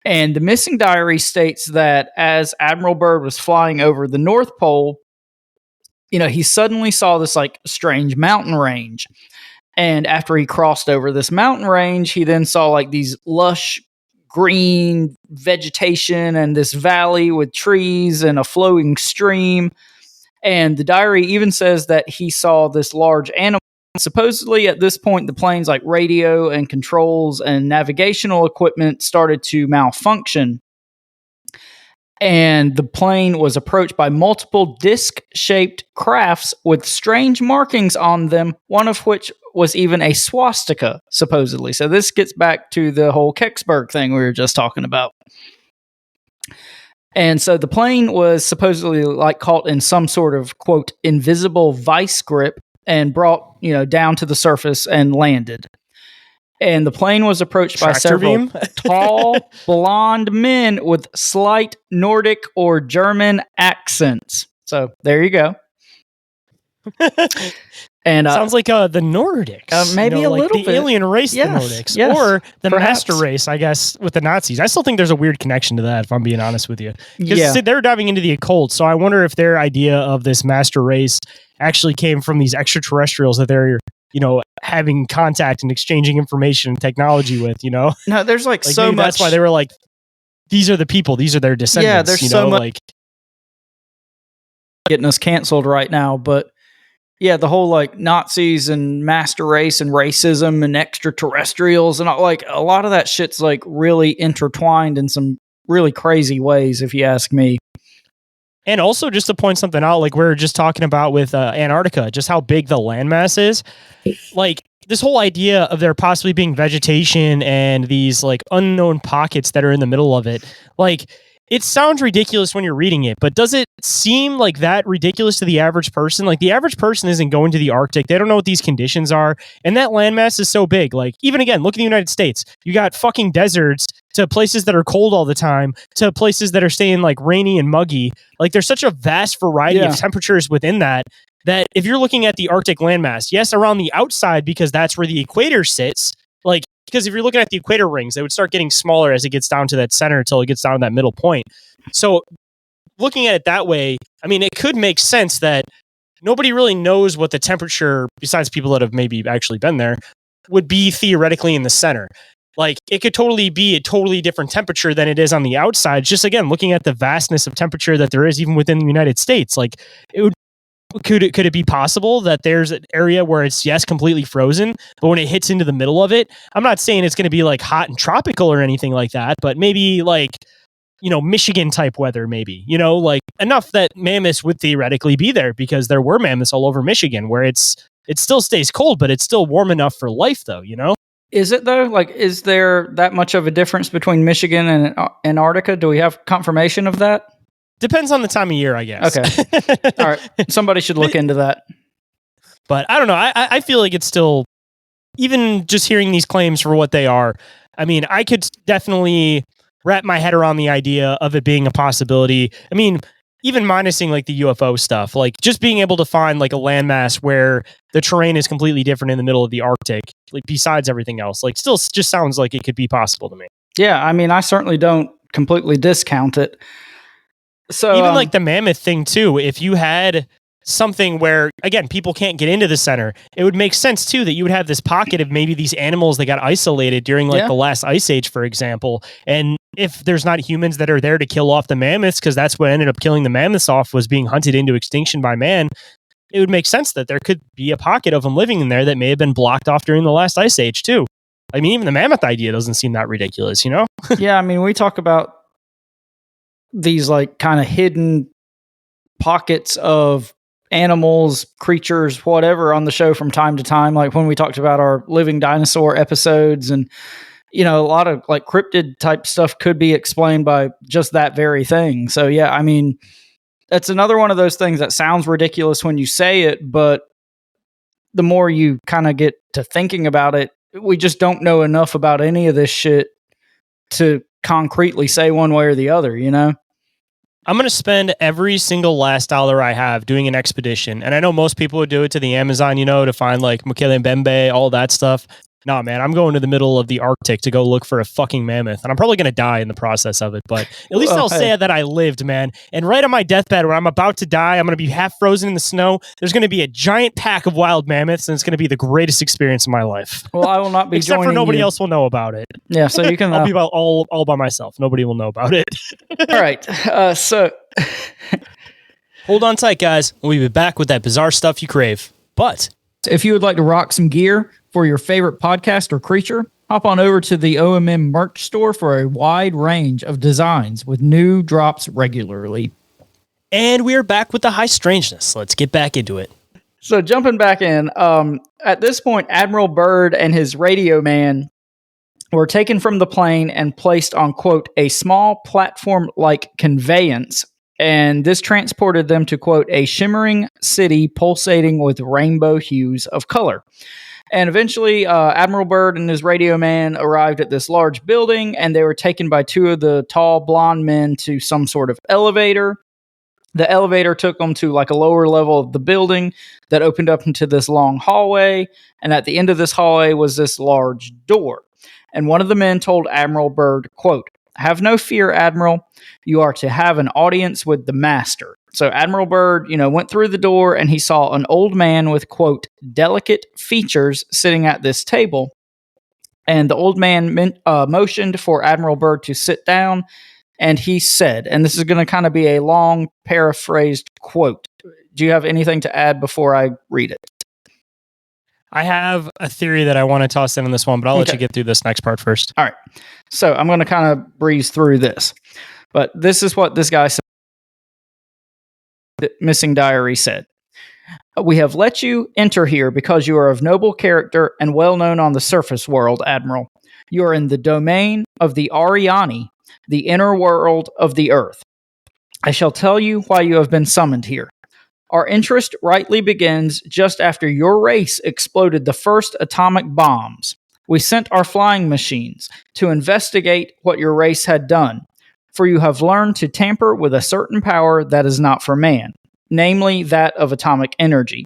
And the missing diary states that as Admiral Byrd was flying over the North Pole, he suddenly saw this like strange mountain range. And after he crossed over this mountain range, he then saw like these lush green vegetation and this valley with trees and a flowing stream. And the diary even says that he saw this large animal. Supposedly at this point, the plane's like radio and controls and navigational equipment started to malfunction. And the plane was approached by multiple disc-shaped crafts with strange markings on them, one of which was even a swastika, supposedly. So this gets back to the whole Kecksburg thing we were just talking about. And so the plane was supposedly like caught in some sort of, quote, invisible vice grip and brought, down to the surface and landed. And the plane was approached by several tall, blonde men with slight Nordic or German accents. So there you go. And sounds like the Nordics, maybe a like little the bit. alien race, the Nordics, or the master race, I guess, with the Nazis. I still think there's a weird connection to that, if I'm being honest with you, because they're diving into the occult. So I wonder if their idea of this master race actually came from these extraterrestrials that they're, having contact and exchanging information and technology with. No, there's like so much. That's why they were like, these are the people. These are their descendants. Yeah, there's so much. getting us canceled right now, but yeah, the whole like Nazis and master race and racism and extraterrestrials and like a lot of that shit's like really intertwined in some really crazy ways, if you ask me. And also, just to point something out, like we were just talking about with Antarctica, just how big the landmass is. Like this whole idea of there possibly being vegetation and these like unknown pockets that are in the middle of it, like it sounds ridiculous when you're reading it, but does it seem like that ridiculous to the average person? Like the average person isn't going to the Arctic. They don't know what these conditions are. And that landmass is so big. Like even again, look at the United States. You got fucking deserts to places that are cold all the time to places that are staying like rainy and muggy. Like there's such a vast variety of temperatures within that if you're looking at the Arctic landmass, yes, around the outside, because that's where the equator sits, like, because if you're looking at the equator rings, they would start getting smaller as it gets down to that center until it gets down to that middle point. So looking at it that way, I mean, it could make sense that nobody really knows what the temperature, besides people that have maybe actually been there, would be theoretically in the center. Like it could totally be a totally different temperature than it is on the outside. Just again, looking at the vastness of temperature that there is even within the United States, like it would. Could it be possible that there's an area where it's, yes, completely frozen, but when it hits into the middle of it, I'm not saying it's going to be like hot and tropical or anything like that, but maybe like, you know, Michigan type weather, maybe, you know, like enough that mammoths would theoretically be there because there were mammoths all over Michigan where it still stays cold, but it's still warm enough for life though, you know? Is it though? Like, is there that much of a difference between Michigan and Antarctica? Do we have confirmation of that? Depends on the time of year, I guess. Okay. All right. Somebody should look into that. But I don't know. I feel like it's still, even just hearing these claims for what they are, I mean, I could definitely wrap my head around the idea of it being a possibility. I mean, even minusing like the UFO stuff, like just being able to find like a landmass where the terrain is completely different in the middle of the Arctic, like besides everything else, like still just sounds like it could be possible to me. Yeah. I mean, I certainly don't completely discount it. So even like the mammoth thing too, if you had something where, again, people can't get into the center, it would make sense too that you would have this pocket of maybe these animals that got isolated during like the last ice age, for example. And if there's not humans that are there to kill off the mammoths, because that's what ended up killing the mammoths off, was being hunted into extinction by man, it would make sense that there could be a pocket of them living in there that may have been blocked off during the last ice age too. I mean, even the mammoth idea doesn't seem that ridiculous, you know? Yeah, I mean, we talk about these like kind of hidden pockets of animals, creatures, whatever on the show from time to time. Like when we talked about our living dinosaur episodes, and, you know, a lot of like cryptid type stuff could be explained by just that very thing. So yeah, I mean, that's another one of those things that sounds ridiculous when you say it, but the more you kind of get to thinking about it, we just don't know enough about any of this shit to concretely say one way or the other, you know? I'm going to spend every single last dollar I have doing an expedition. And I know most people would do it to the Amazon, you know, to find like Mukele Mbembe, all that stuff. No, man, I'm going to the middle of the Arctic to go look for a fucking mammoth. And I'm probably going to die in the process of it. But at least I'll say that I lived, man. And right on my deathbed, when I'm about to die, I'm going to be half frozen in the snow. There's going to be a giant pack of wild mammoths, and it's going to be the greatest experience of my life. Well, I will not be Except for nobody else will know about it. Yeah, so you can... I'll be about all by myself. Nobody will know about it. All right, so... Hold on tight, guys. We'll be back with that bizarre stuff you crave. But... if you would like to rock some gear for your favorite podcast or creature, hop on over to the OMM merch store for a wide range of designs with new drops regularly. And we're back with the high strangeness. Let's get back into it. So jumping back in, at this point, Admiral Byrd and his radio man were taken from the plane and placed on, quote, a small platform-like conveyance. And this transported them to, quote, a shimmering city pulsating with rainbow hues of color. And eventually, Admiral Byrd and his radio man arrived at this large building, and they were taken by two of the tall blonde men to some sort of elevator. The elevator took them to like a lower level of the building that opened up into this long hallway. And at the end of this hallway was this large door. And one of the men told Admiral Byrd, quote, "Have no fear, Admiral. You are to have an audience with the master." So Admiral Byrd, went through the door and he saw an old man with, quote, delicate features sitting at this table. And the old man motioned for Admiral Byrd to sit down. And he said, and this is going to kind of be a long paraphrased quote do you have anything to add before I read it? I have a theory that I want to toss in on this one, but I'll let you get through this next part first. All right. So I'm going to kind of breeze through this. But this is what this guy said. The Missing Diary said. We have let you enter here because you are of noble character and well known on the surface world, Admiral. You are in the domain of the Ariani, the inner world of the Earth. I shall tell you why you have been summoned here. Our interest rightly begins just after your race exploded the first atomic bombs. We sent our flying machines to investigate what your race had done, for you have learned to tamper with a certain power that is not for man, namely that of atomic energy.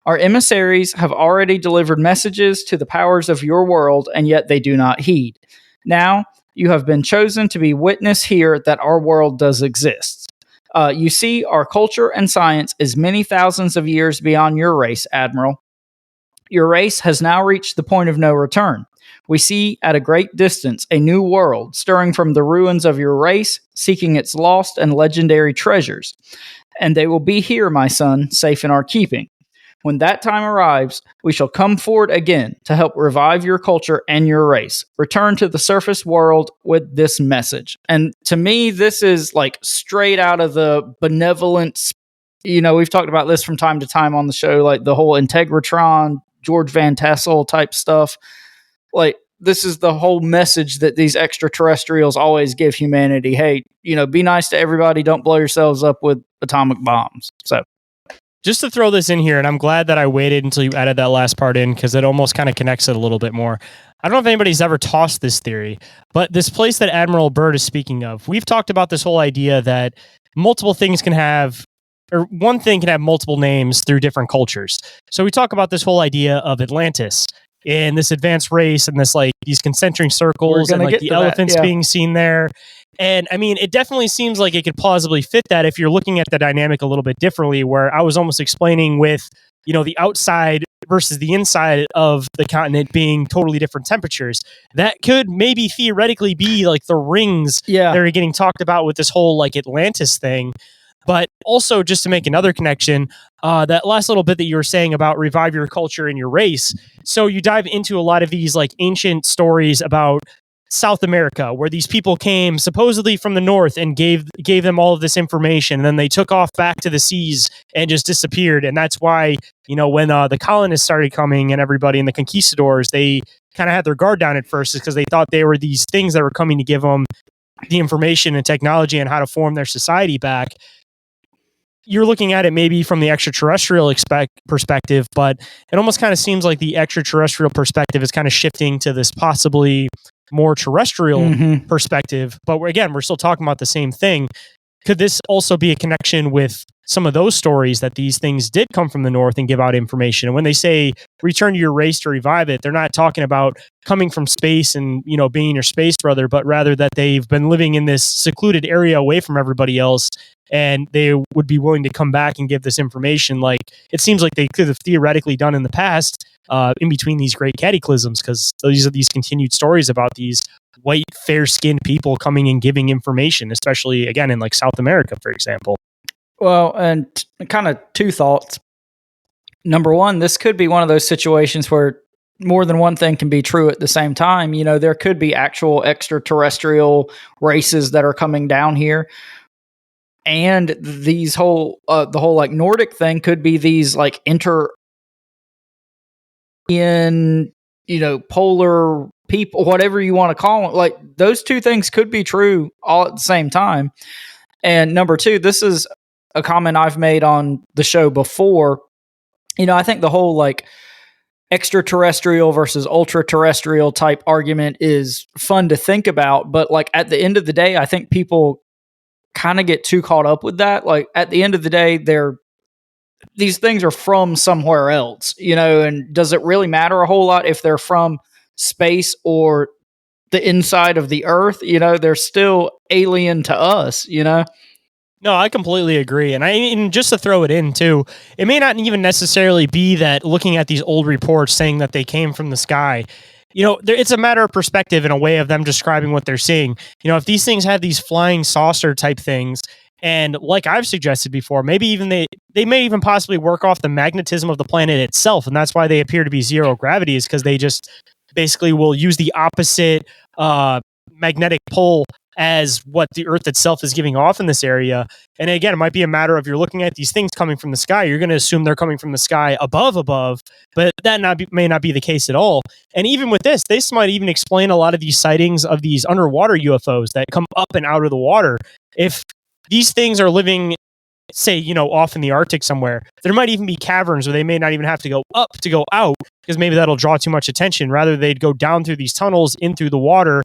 Our emissaries have already delivered messages to the powers of your world, and yet they do not heed. Now, you have been chosen to be witness here that our world does exist. You see, our culture and science is many thousands of years beyond your race, Admiral. Your race has now reached the point of no return. We see at a great distance a new world stirring from the ruins of your race, seeking its lost and legendary treasures. And they will be here, my son, safe in our keeping. When that time arrives, we shall come forward again to help revive your culture and your race. Return to the surface world with this message. And to me, this is like straight out of the benevolence. We've talked about this from time to time on the show, like the whole Integratron, George Van Tassel type stuff. Like, this is the whole message that these extraterrestrials always give humanity. Hey, be nice to everybody. Don't blow yourselves up with atomic bombs. So, just to throw this in here, and I'm glad that I waited until you added that last part in because it almost kind of connects it a little bit more. I don't know if anybody's ever tossed this theory, but this place that Admiral Byrd is speaking of, we've talked about this whole idea that multiple things can have, or one thing can have multiple names through different cultures. So we talk about this whole idea of Atlantis and this advanced race and this like these concentric circles and like the elephants being seen there. And I mean, it definitely seems like it could plausibly fit that if you're looking at the dynamic a little bit differently, where I was almost explaining with, the outside versus the inside of the continent being totally different temperatures. That could maybe theoretically be like the rings that are getting talked about with this whole like Atlantis thing. But also, just to make another connection, that last little bit that you were saying about revive your culture and your race. So you dive into a lot of these like ancient stories about South America, where these people came supposedly from the north and gave them all of this information. And then they took off back to the seas and just disappeared. And that's why, when the colonists started coming and everybody and the conquistadors, they kind of had their guard down at first, is because they thought they were these things that were coming to give them the information and technology and how to form their society back. You're looking at it maybe from the extraterrestrial perspective, but it almost kind of seems like the extraterrestrial perspective is kind of shifting to this possibly more terrestrial perspective. But we're still talking about the same thing. Could this also be a connection with some of those stories that these things did come from the north and give out information? And when they say return to your race to revive it, they're not talking about coming from space and, being your space brother, but rather that they've been living in this secluded area away from everybody else. And they would be willing to come back and give this information. Like, it seems like they could have theoretically done in the past, in between these great cataclysms, because these are these continued stories about these white, fair-skinned people coming and giving information, especially, again, in like South America, for example. Well, and kind of two thoughts. Number one, this could be one of those situations where more than one thing can be true at the same time. There could be actual extraterrestrial races that are coming down here. And these the whole like Nordic thing could be these like polar people, whatever you want to call them. Like, those two things could be true all at the same time. And number two, this is a comment I've made on the show before. I think the whole like extraterrestrial versus ultra-terrestrial type argument is fun to think about, but like at the end of the day, I think people kind of get too caught up with that. Like, at the end of the day, these things are from somewhere else, and does it really matter a whole lot if they're from space or the inside of the earth? They're still alien to us, No, I completely agree. And just to throw it in too, it may not even necessarily be that looking at these old reports saying that they came from the sky. It's a matter of perspective and a way of them describing what they're seeing. If these things have these flying saucer type things, And like I've suggested before, maybe even they may even possibly work off the magnetism of the planet itself. And that's why they appear to be zero gravity, is because they just basically will use the opposite magnetic pull as what the Earth itself is giving off in this area. And again, it might be a matter of, you're looking at these things coming from the sky, you're going to assume they're coming from the sky above, but that may not be the case at all. And even with this might even explain a lot of these sightings of these underwater UFOs that come up and out of the water. If these things are living, say, off in the Arctic somewhere, there might even be caverns where they may not even have to go up to go out, because maybe that'll draw too much attention. Rather, they'd go down through these tunnels in through the water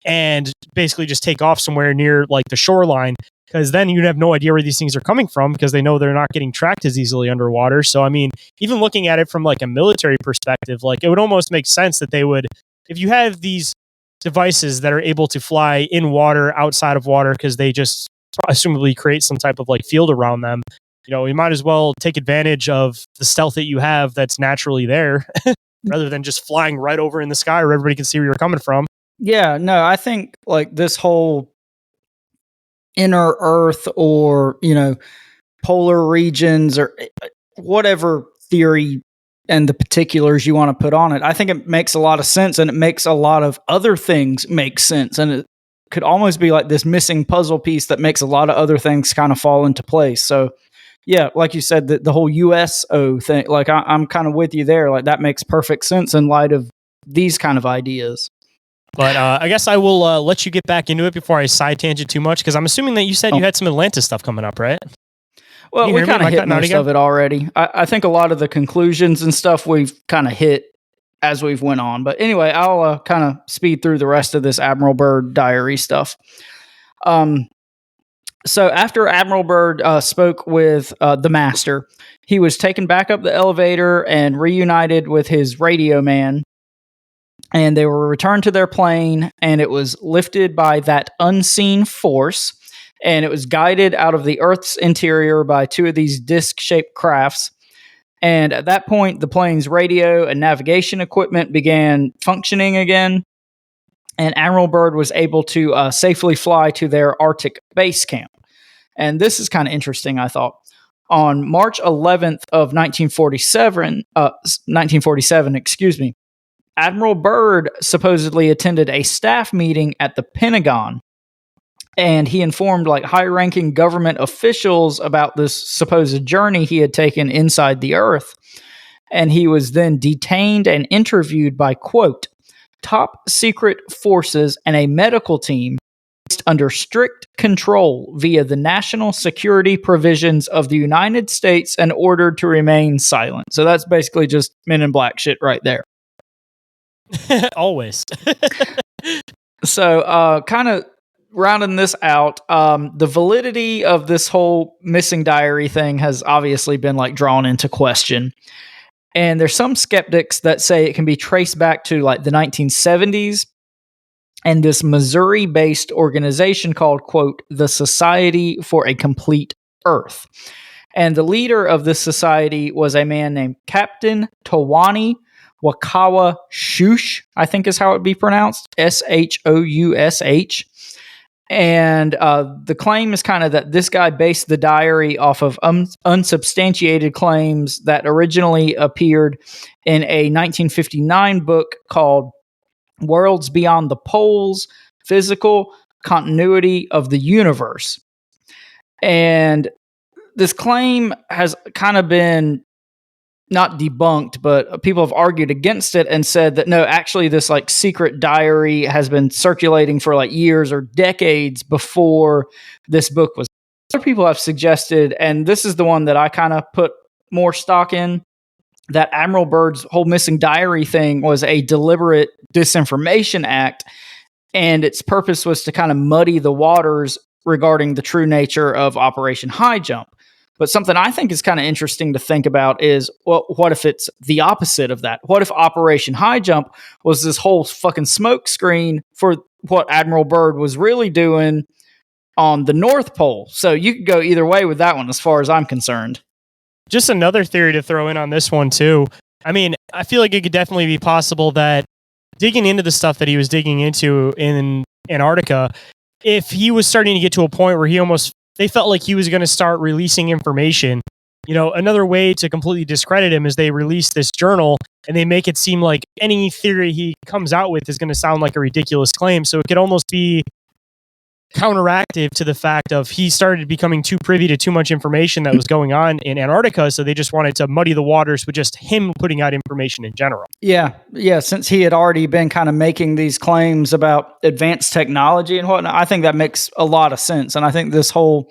and basically just take off somewhere near like the shoreline, because then you'd have no idea where these things are coming from, because they know they're not getting tracked as easily underwater. So, I mean, even looking at it from like a military perspective, like it would almost make sense that they would, if you have these devices that are able to fly in water, outside of water, because they just assumably create some type of like field around them, you might as well take advantage of the stealth that you have that's naturally there rather than just flying right over in the sky where everybody can see where you're coming from. Yeah, no, I think like this whole inner Earth or, polar regions or whatever theory and the particulars you want to put on it, I think it makes a lot of sense, and it makes a lot of other things make sense. And it could almost be like this missing puzzle piece that makes a lot of other things kind of fall into place. So yeah, like you said, the whole USO thing, like I'm kind of with you there. Like that makes perfect sense in light of these kind of ideas. But I guess I will let you get back into it before I side tangent too much, because I'm assuming that you said you had some Atlantis stuff coming up, right? Well, we kind of hit most of it already. I think a lot of the conclusions and stuff we've kind of hit as we've went on. But anyway, I'll kind of speed through the rest of this Admiral Byrd diary stuff. So after Admiral Byrd spoke with the Master, he was taken back up the elevator and reunited with his radio man. And they were returned to their plane, and it was lifted by that unseen force, and it was guided out of the Earth's interior by two of these disc-shaped crafts. And at that point, the plane's radio and navigation equipment began functioning again, and Admiral Byrd was able to safely fly to their Arctic base camp. And this is kind of interesting, I thought. On March 11th of 1947, Admiral Byrd supposedly attended a staff meeting at the Pentagon, and he informed like high-ranking government officials about this supposed journey he had taken inside the Earth. And he was then detained and interviewed by, quote, top secret forces and a medical team under strict control via the national security provisions of the United States and ordered to remain silent. So that's basically just Men in Black shit right there. Always. So, kind of rounding this out, the validity of this whole missing diary thing has obviously been like drawn into question. And there's some skeptics that say it can be traced back to like the 1970s and this Missouri-based organization called, quote, the Society for a Complete Earth. And the leader of this society was a man named Captain Tawani Wakawa Shush, I think is how it would be pronounced, Shoush. And the claim is kind of that this guy based the diary off of unsubstantiated claims that originally appeared in a 1959 book called Worlds Beyond the Poles, Physical Continuity of the Universe. And this claim has kind of been not debunked, but people have argued against it and said that no, actually this like secret diary has been circulating for like years or decades before this book was. Other people have suggested, and this is the one that I kind of put more stock in, that Admiral Byrd's whole missing diary thing was a deliberate disinformation act, and its purpose was to kind of muddy the waters regarding the true nature of Operation Highjump. But something I think is kind of interesting to think about is, well, what if it's the opposite of that? What if Operation Highjump was this whole fucking smoke screen for what Admiral Byrd was really doing on the North Pole? So you could go either way with that one as far as I'm concerned. Just another theory to throw in on this one too. I mean, I feel like it could definitely be possible that digging into the stuff that he was digging into in Antarctica, if he was starting to get to a point where he almost they felt like he was going to start releasing information. Another way to completely discredit him is they release this journal and they make it seem like any theory he comes out with is going to sound like a ridiculous claim. So it could almost be counteractive to the fact of he started becoming too privy to too much information that was going on in Antarctica. So they just wanted to muddy the waters with just him putting out information in general. Yeah. Since he had already been kind of making these claims about advanced technology and whatnot, I think that makes a lot of sense. And I think this whole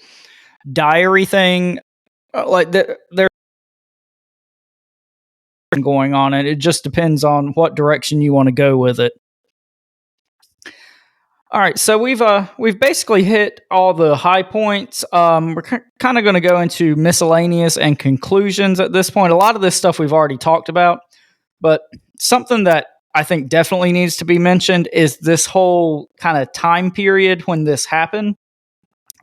diary thing, there's going on, and it just depends on what direction you want to go with it. All right, so we've basically hit all the high points. We're kind of going to go into miscellaneous and conclusions at this point. A lot of this stuff we've already talked about, but something that I think definitely needs to be mentioned is this whole kind of time period when this happened.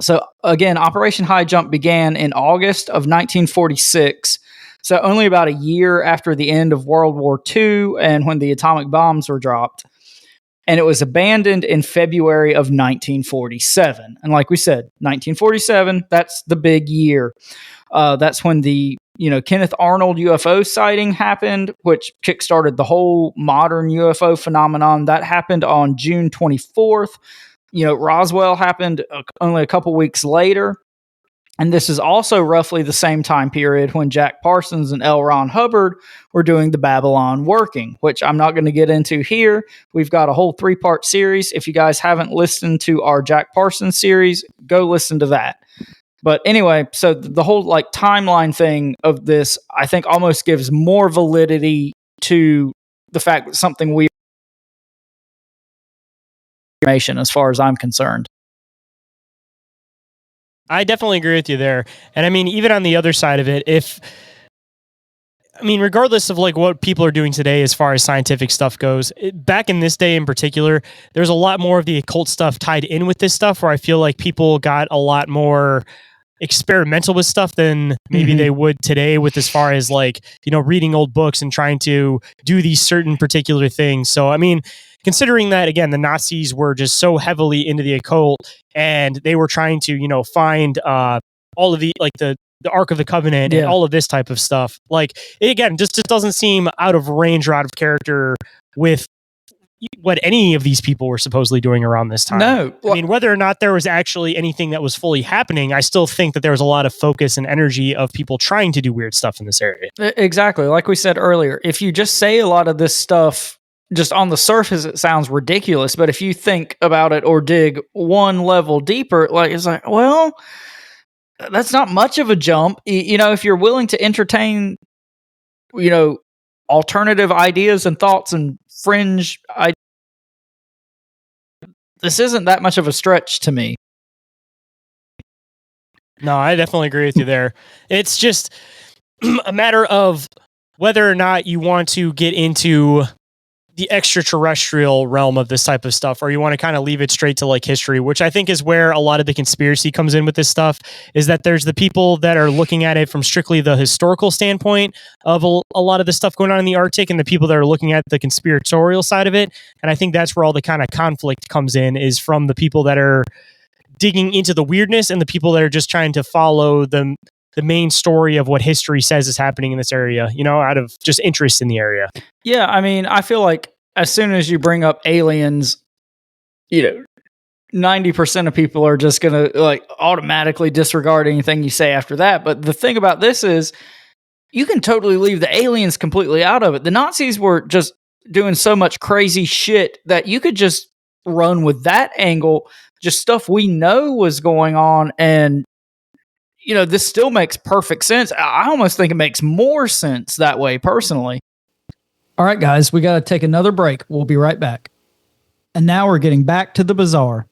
So again, Operation Highjump began in August of 1946, so only about a year after the end of World War II and when the atomic bombs were dropped. And it was abandoned in February of 1947. And like we said, 1947, that's the big year. That's when the Kenneth Arnold UFO sighting happened, which kickstarted the whole modern UFO phenomenon. That happened on June 24th. Roswell happened only a couple weeks later. And this is also roughly the same time period when Jack Parsons and L. Ron Hubbard were doing the Babylon working, which I'm not going to get into here. We've got a whole 3-part series. If you guys haven't listened to our Jack Parsons series, go listen to that. But anyway, so the whole timeline thing of this, I think almost gives more validity to the fact that something weird information as far as I'm concerned. I definitely agree with you there. And I mean, even on the other side of it, regardless of what people are doing today as far as scientific stuff goes, back in this day in particular, there's a lot more of the occult stuff tied in with this stuff where I feel like people got a lot more experimental with stuff than maybe they would today with as far as reading old books and trying to do these certain particular things. So, considering that, again, the Nazis were just so heavily into the occult and they were trying to, find all of the Ark of the Covenant and all of this type of stuff. Again, just doesn't seem out of range or out of character with what any of these people were supposedly doing around this time. No. Whether or not there was actually anything that was fully happening, I still think that there was a lot of focus and energy of people trying to do weird stuff in this area. Exactly. Like we said earlier, if you just say a lot of this stuff just on the surface, it sounds ridiculous. But if you think about it or dig one level deeper, it's well, that's not much of a jump. If you're willing to entertain, alternative ideas and thoughts and fringe ideas, this isn't that much of a stretch to me. No, I definitely agree with you there. It's just a matter of whether or not you want to get into the extraterrestrial realm of this type of stuff, or you want to kind of leave it straight to history, which I think is where a lot of the conspiracy comes in with this stuff, is that there's the people that are looking at it from strictly the historical standpoint of a lot of the stuff going on in the Arctic, and the people that are looking at the conspiratorial side of it. And I think that's where all the kind of conflict comes in, is from the people that are digging into the weirdness and the people that are just trying to follow the main story of what history says is happening in this area, out of just interest in the area. Yeah, I feel like as soon as you bring up aliens, 90% of people are just going to automatically disregard anything you say after that. But the thing about this is you can totally leave the aliens completely out of it. The Nazis were just doing so much crazy shit that you could just run with that angle, just stuff we know was going on, and this still makes perfect sense. I almost think it makes more sense that way, personally. All right, guys, we got to take another break. We'll be right back. And now we're getting back to the bizarre.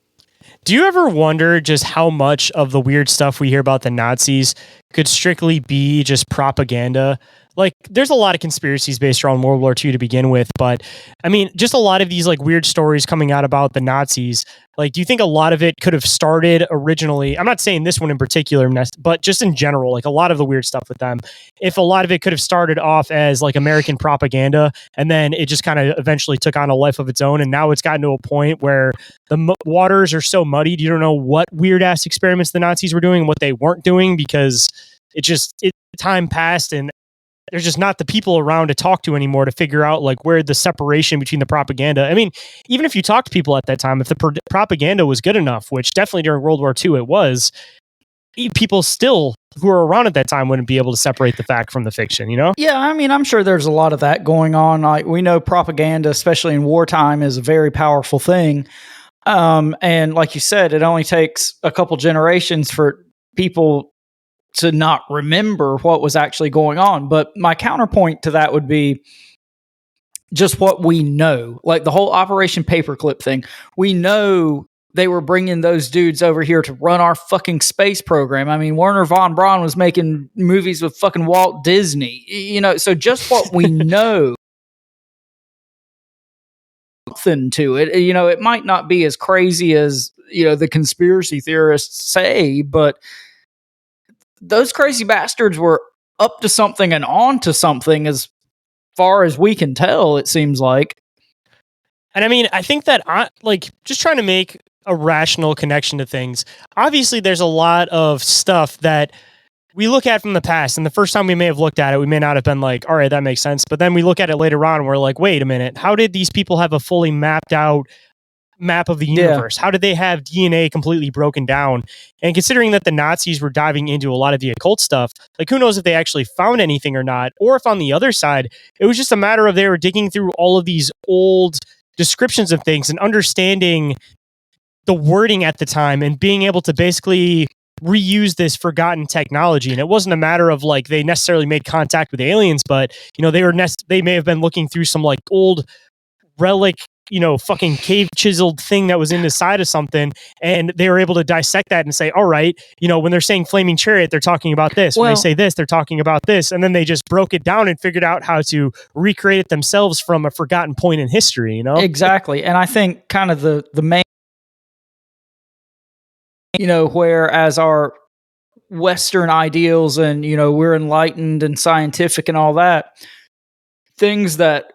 Do you ever wonder just how much of the weird stuff we hear about the Nazis could strictly be just propaganda? like there's a lot of conspiracies based around World War II to begin with, but I mean, just a lot of these like weird stories coming out about the Nazis. Like, do you think a lot of it could have started originally? I'm not saying this one in particular, but just in general, like a lot of the weird stuff with them, if a lot of it could have started off as like American propaganda, and then it just kind of eventually took on a life of its own. And now it's gotten to a point where the waters are so muddied. You don't know what weird ass experiments the Nazis were doing and what they weren't doing, because time passed and there's just not the people around to talk to anymore to figure out like where the separation between the propaganda. I mean, even if you talk to people at that time, if the propaganda was good enough, which definitely during World War II it was, people still who were around at that time wouldn't be able to separate the fact from the fiction, you know? Yeah, I mean, I'm sure there's a lot of that going on. Like, we know propaganda, especially in wartime, is a very powerful thing. And like you said, it only takes a couple generations for people to not remember what was actually going on. But my counterpoint to that would be just what we know. Like the whole Operation Paperclip thing. We know they were bringing those dudes over here to run our fucking space program. I mean, Werner von Braun was making movies with fucking Walt Disney. You know, so just what we know something to it. You know, it might not be as crazy as, you know, the conspiracy theorists say, but those crazy bastards were up to something and on to something as far as we can tell, it seems like. And I mean, I think that like just trying to make a rational connection to things. Obviously, there's a lot of stuff that we look at from the past, and the first time we may have looked at it, we may not have been like, all right, that makes sense. But then we look at it later on and we're like, wait a minute, how did these people have a fully mapped out map of the universe? How did they have DNA completely broken down? And considering that the Nazis were diving into a lot of the occult stuff, like who knows if they actually found anything or not, or if on the other side, it was just a matter of they were digging through all of these old descriptions of things and understanding the wording at the time and being able to basically reuse this forgotten technology. And it wasn't a matter of like they necessarily made contact with aliens, but you know, they may have been looking through some like old relic, you know, fucking cave chiseled thing that was in the side of something, and they were able to dissect that and say, all right, you know, when they're saying flaming chariot, they're talking about this. When they say this, they're talking about this. And then they just broke it down and figured out how to recreate it themselves from a forgotten point in history, you know? Exactly. And I think kind of the main, you know, whereas our Western ideals and, you know, we're enlightened and scientific and all that, things that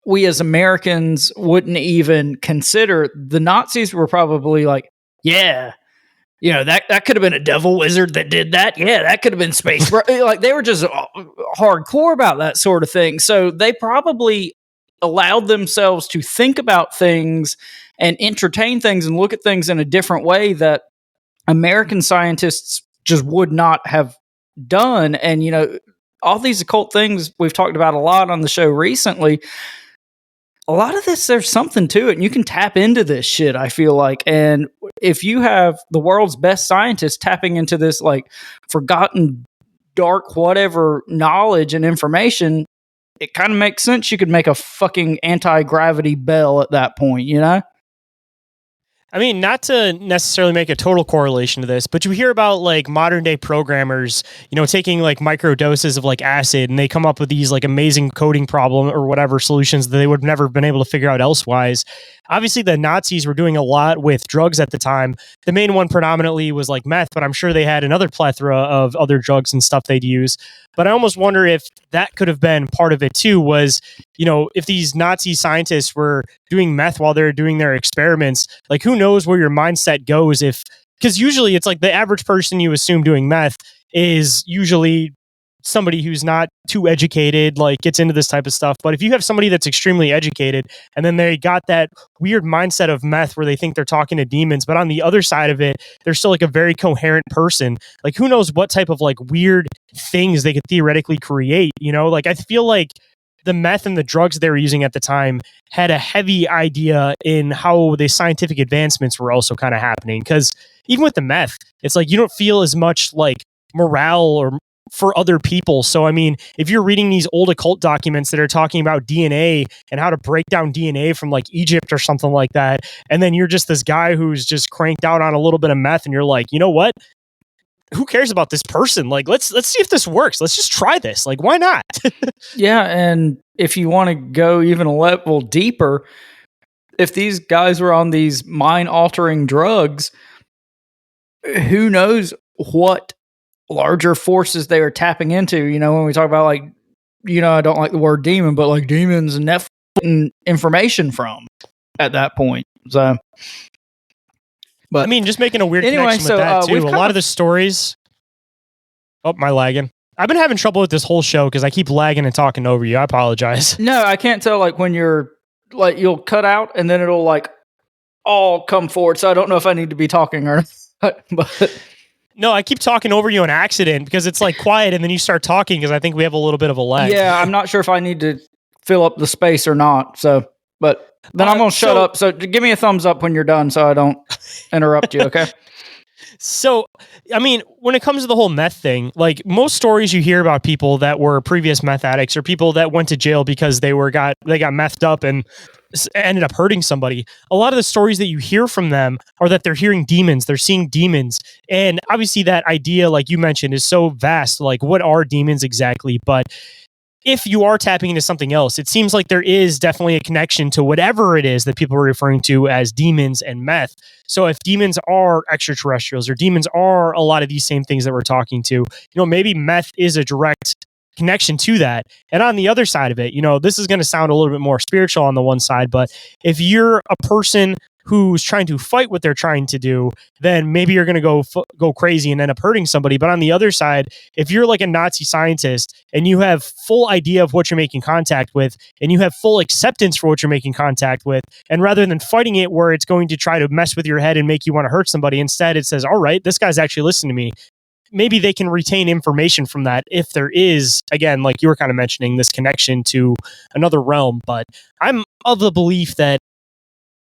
we as Americans wouldn't even consider, the Nazis were probably like, yeah, you know, that could have been a devil wizard that did that. Yeah, that could have been space. Like they were just hardcore about that sort of thing. So they probably allowed themselves to think about things and entertain things and look at things in a different way that American scientists just would not have done. And, you know, all these occult things we've talked about a lot on the show recently, a lot of this, there's something to it, and you can tap into this shit, I feel like. And if you have the world's best scientists tapping into this, like, forgotten, dark, whatever knowledge and information, it kind of makes sense you could make a fucking anti-gravity bell at that point, you know? I mean, not to necessarily make a total correlation to this, but you hear about like modern day programmers, you know, taking like micro doses of like acid, and they come up with these like amazing coding problem or whatever solutions that they would have never been able to figure out elsewise. Obviously, the Nazis were doing a lot with drugs at the time. The main one predominantly was like meth, but I'm sure they had another plethora of other drugs and stuff they'd use. But I almost wonder if that could have been part of it too, was, you know, if these Nazi scientists were doing meth while they're doing their experiments, like who knows where your mindset goes if, because usually it's like the average person you assume doing meth is usually somebody who's not too educated, like gets into this type of stuff. But if you have somebody that's extremely educated and then they got that weird mindset of meth where they think they're talking to demons, but on the other side of it, they're still like a very coherent person. Like who knows what type of like weird things they could theoretically create, you know? Like I feel like the meth and the drugs they were using at the time had a heavy idea in how the scientific advancements were also kind of happening. Because even with the meth, it's like you don't feel as much like morale or for other people. So, I mean, if you're reading these old occult documents that are talking about DNA and how to break down DNA from like Egypt or something like that, and then you're just this guy who's just cranked out on a little bit of meth and you're like, you know what? who cares about this person? Like, let's see if this works. Let's just try this. Like, why not? Yeah, and if you want to go even a level deeper, if these guys were on these mind-altering drugs, who knows what larger forces they were tapping into? You know, when we talk about, like, you know, I don't like the word demon, but like demons and Nephilim getting information from at that point. So, but I mean, just making a weird anyway, connection with that too. A lot of the stories. Oh, my lagging. I've been having trouble with this whole show because I keep lagging and talking over you. I apologize. No, I can't tell. Like when you're like, you'll cut out and then it'll like all come forward. So I don't know if I need to be talking or not. But no, I keep talking over you on accident because it's like quiet and then you start talking because I think we have a little bit of a lag. Yeah, I'm not sure if I need to fill up the space or not. So, but then I'm going to shut up. So give me a thumbs up when you're done so I don't interrupt you, okay? So, I mean, when it comes to the whole meth thing, like most stories you hear about people that were previous meth addicts or people that went to jail because they got methed up and ended up hurting somebody. A lot of the stories that you hear from them are that they're hearing demons, they're seeing demons. And obviously that idea, like you mentioned, is so vast. Like, what are demons exactly? But if you are tapping into something else, it seems like there is definitely a connection to whatever it is that people are referring to as demons and meth. So if demons are extraterrestrials or demons are a lot of these same things that we're talking to, you know, maybe meth is a direct connection to that. And on the other side of it, you know, this is going to sound a little bit more spiritual on the one side, but if you're a person who's trying to fight what they're trying to do, then maybe you're going to go crazy and end up hurting somebody. But on the other side, if you're like a Nazi scientist and you have full idea of what you're making contact with and you have full acceptance for what you're making contact with, and rather than fighting it where it's going to try to mess with your head and make you want to hurt somebody, instead it says, all right, this guy's actually listening to me. Maybe they can retain information from that if there is, again, like you were kind of mentioning, this connection to another realm. But I'm of the belief that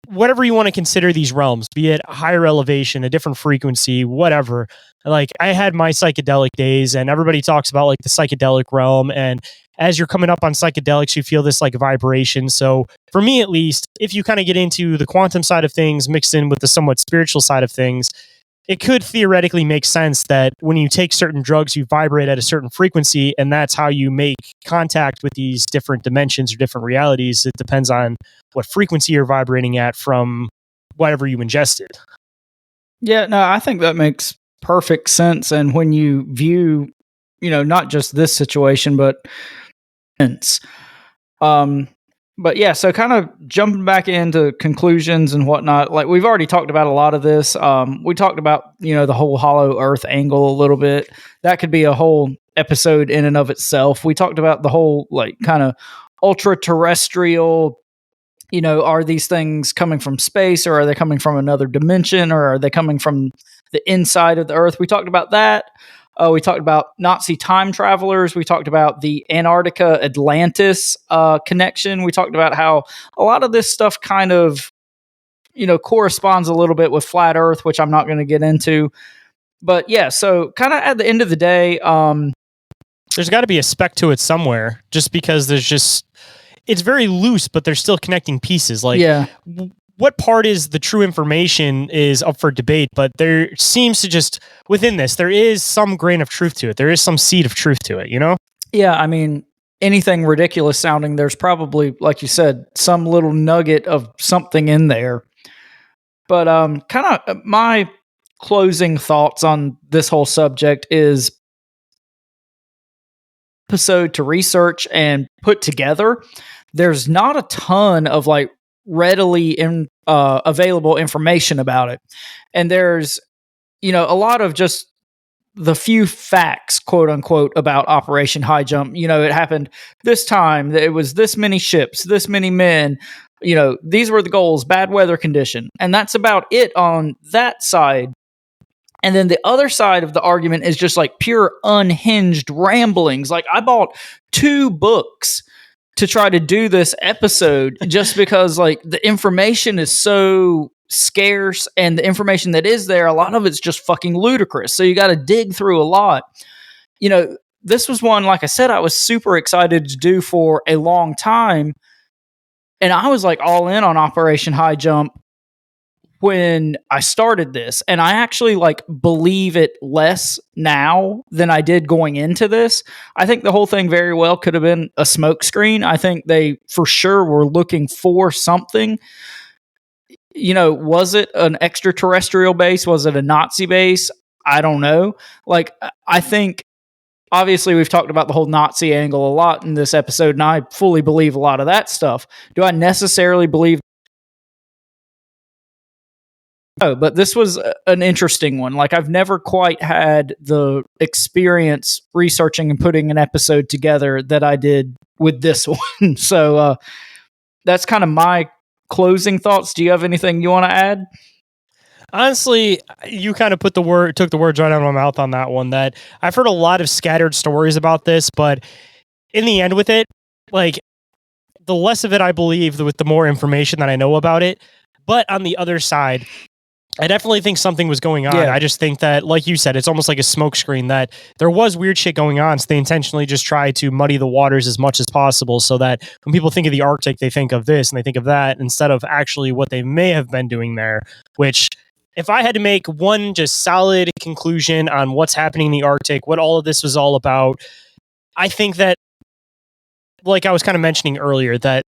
whatever you want to consider these realms, be it a higher elevation, a different frequency, whatever. Like I had my psychedelic days and everybody talks about like the psychedelic realm. And as you're coming up on psychedelics, you feel this like vibration. So for me, at least, if you kind of get into the quantum side of things mixed in with the somewhat spiritual side of things, it could theoretically make sense that when you take certain drugs, you vibrate at a certain frequency, and that's how you make contact with these different dimensions or different realities. It depends on what frequency you're vibrating at from whatever you ingested. yeah, no, I think that makes perfect sense. And when you view, you know, not just this situation, but but yeah, so kind of jumping back into conclusions and whatnot, like we've already talked about a lot of this. We talked about, you know, the whole hollow earth angle a little bit. That could be a whole episode in and of itself. We talked about the whole like kind of ultra terrestrial, you know, are these things coming from space or are they coming from another dimension or are they coming from the inside of the earth? We talked about that. We talked about Nazi time travelers. We talked about the Antarctica Atlantis connection. We talked about how a lot of this stuff kind of, you know, corresponds a little bit with flat Earth, which I'm not going to get into. But yeah, so kind of at the end of the day, there's got to be a spec to it somewhere, just because it's very loose, but they're still connecting pieces. Like, yeah. What part is the true information is up for debate, but there seems to just, within this, there is some grain of truth to it. There is some seed of truth to it, you know? Yeah, I mean, anything ridiculous sounding, there's probably, like you said, some little nugget of something in there. But kind of my closing thoughts on this whole subject is episode to research and put together. There's not a ton of like readily available information about it. And there's, you know, a lot of just the few facts, quote unquote, about Operation Highjump. You know, it happened this time, it was this many ships, this many men, you know, these were the goals, bad weather condition. And that's about it on that side. And then the other side of the argument is just like pure unhinged ramblings. Like I bought 2 books to try to do this episode just because like the information is so scarce and the information that is there, a lot of it's just fucking ludicrous. So you got to dig through a lot. You know, this was one, like I said, I was super excited to do for a long time. And I was like all in on Operation Highjump when I started this, and I actually like believe it less now than I did going into this. I think the whole thing very well could have been a smokescreen. I think they for sure were looking for something. You know, was it an extraterrestrial base? Was it a Nazi base? I don't know. Like, I think obviously we've talked about the whole Nazi angle a lot in this episode, and I fully believe a lot of that stuff. Do I necessarily believe? No, but this was an interesting one. Like, I've never quite had the experience researching and putting an episode together that I did with this one. So that's kind of my closing thoughts. Do you have anything you want to add? Honestly, you kind of took the words right out of my mouth on that one. That I've heard a lot of scattered stories about this, but in the end with it, like, the less of it I believe with the more information that I know about it. But on the other side, I definitely think something was going on. Yeah. I just think that, like you said, it's almost like a smokescreen, that there was weird shit going on. So they intentionally just try to muddy the waters as much as possible so that when people think of the Arctic, they think of this and they think of that instead of actually what they may have been doing there. Which, if I had to make one just solid conclusion on what's happening in the Arctic, what all of this was all about, I think that, like I was kind of mentioning earlier, that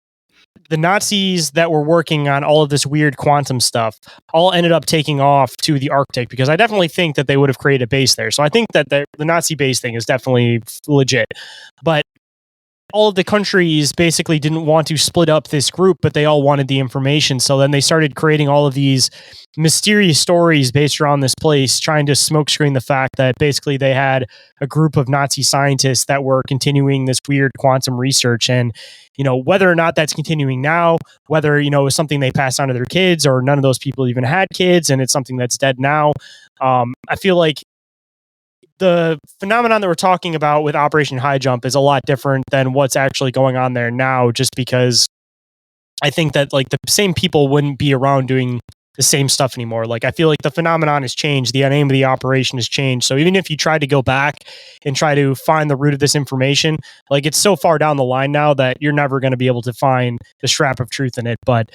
the Nazis that were working on all of this weird quantum stuff all ended up taking off to the Arctic, because I definitely think that they would have created a base there. So I think that the Nazi base thing is definitely legit. But all of the countries basically didn't want to split up this group, but they all wanted the information. So then they started creating all of these mysterious stories based around this place, trying to smokescreen the fact that basically they had a group of Nazi scientists that were continuing this weird quantum research. And, you know, whether or not that's continuing now, whether, you know, it was something they passed on to their kids or none of those people even had kids and it's something that's dead now. I feel like the phenomenon that we're talking about with Operation Highjump is a lot different than what's actually going on there now, just because I think that, like, the same people wouldn't be around doing the same stuff anymore. Like, I feel like the phenomenon has changed. The name of the operation has changed. So even if you try to go back and try to find the root of this information, like, it's so far down the line now that you're never going to be able to find the scrap of truth in it. But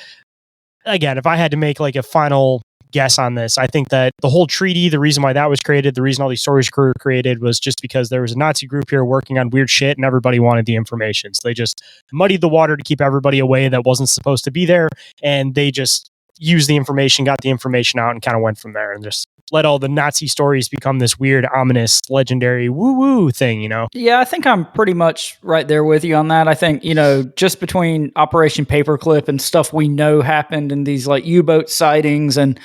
again, if I had to make like a final guess on this, I think that the whole treaty, the reason why that was created, the reason all these stories were created, was just because there was a Nazi group here working on weird shit and everybody wanted the information. So they just muddied the water to keep everybody away that wasn't supposed to be there. And they just used the information, got the information out, and kind of went from there and just let all the Nazi stories become this weird, ominous, legendary woo-woo thing, you know? Yeah, I think I'm pretty much right there with you on that. I think, you know, just between Operation Paperclip and stuff we know happened in these like U-boat sightings and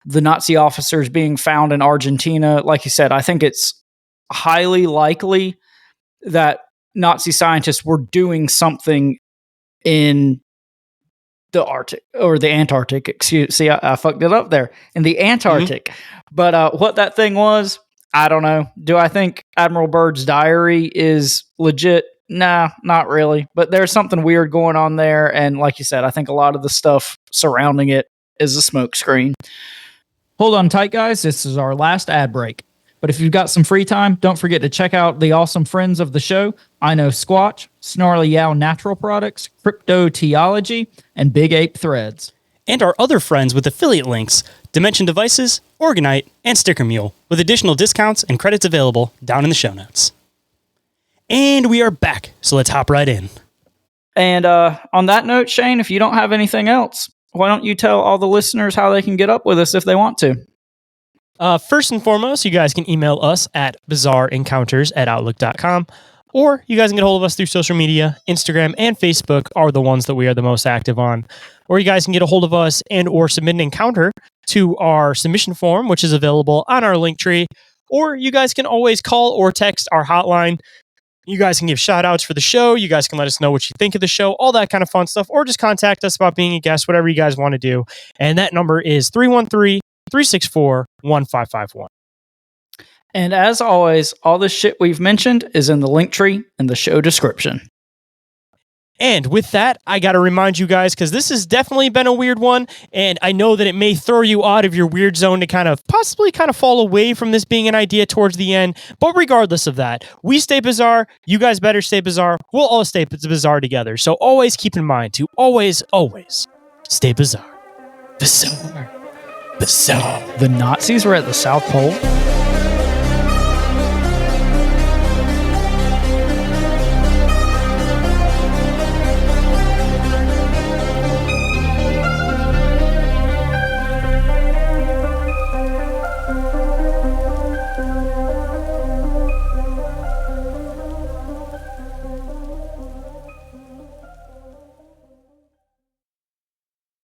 the Nazi officers being found in Argentina, like you said, I think it's highly likely that Nazi scientists were doing something in the Arctic or the Antarctic. I fucked it up there. In the Antarctic. Mm-hmm. But what that thing was, I don't know. Do I think Admiral Byrd's diary is legit? Nah, not really. But there's something weird going on there. And like you said, I think a lot of the stuff surrounding it is a smokescreen. Hold on tight, guys. This is our last ad break. But if you've got some free time, don't forget to check out the awesome friends of the show, I Know Squatch, Snarly Yow Natural Products, Crypto Teology, and Big Ape Threads. And our other friends with affiliate links, Dimension Devices, Oregon-ite, and Sticker Mule, with additional discounts and credits available down in the show notes. And we are back, so let's hop right in. And on that note, Shayn, if you don't have anything else, why don't you tell all the listeners how they can get up with us if they want to? First and foremost, you guys can email us at bizarreencounters@outlook.com, or you guys can get a hold of us through social media. Instagram and Facebook are the ones that we are the most active on. Or you guys can get a hold of us and or submit an encounter to our submission form, which is available on our link tree. Or you guys can always call or text our hotline. You guys can give shout outs for the show. You guys can let us know what you think of the show, all that kind of fun stuff, or just contact us about being a guest, whatever you guys want to do. And that number is 313-364-1551. And as always, all the shit we've mentioned is in the link tree in the show description. And with that, I got to remind you guys, because this has definitely been a weird one, and I know that it may throw you out of your weird zone to possibly fall away from this being an idea towards the end. But regardless of that, we stay bizarre. You guys better stay bizarre. We'll all stay bizarre together. So always keep in mind to always, always stay bizarre. Bizarre. The South. The Nazis were at the South Pole.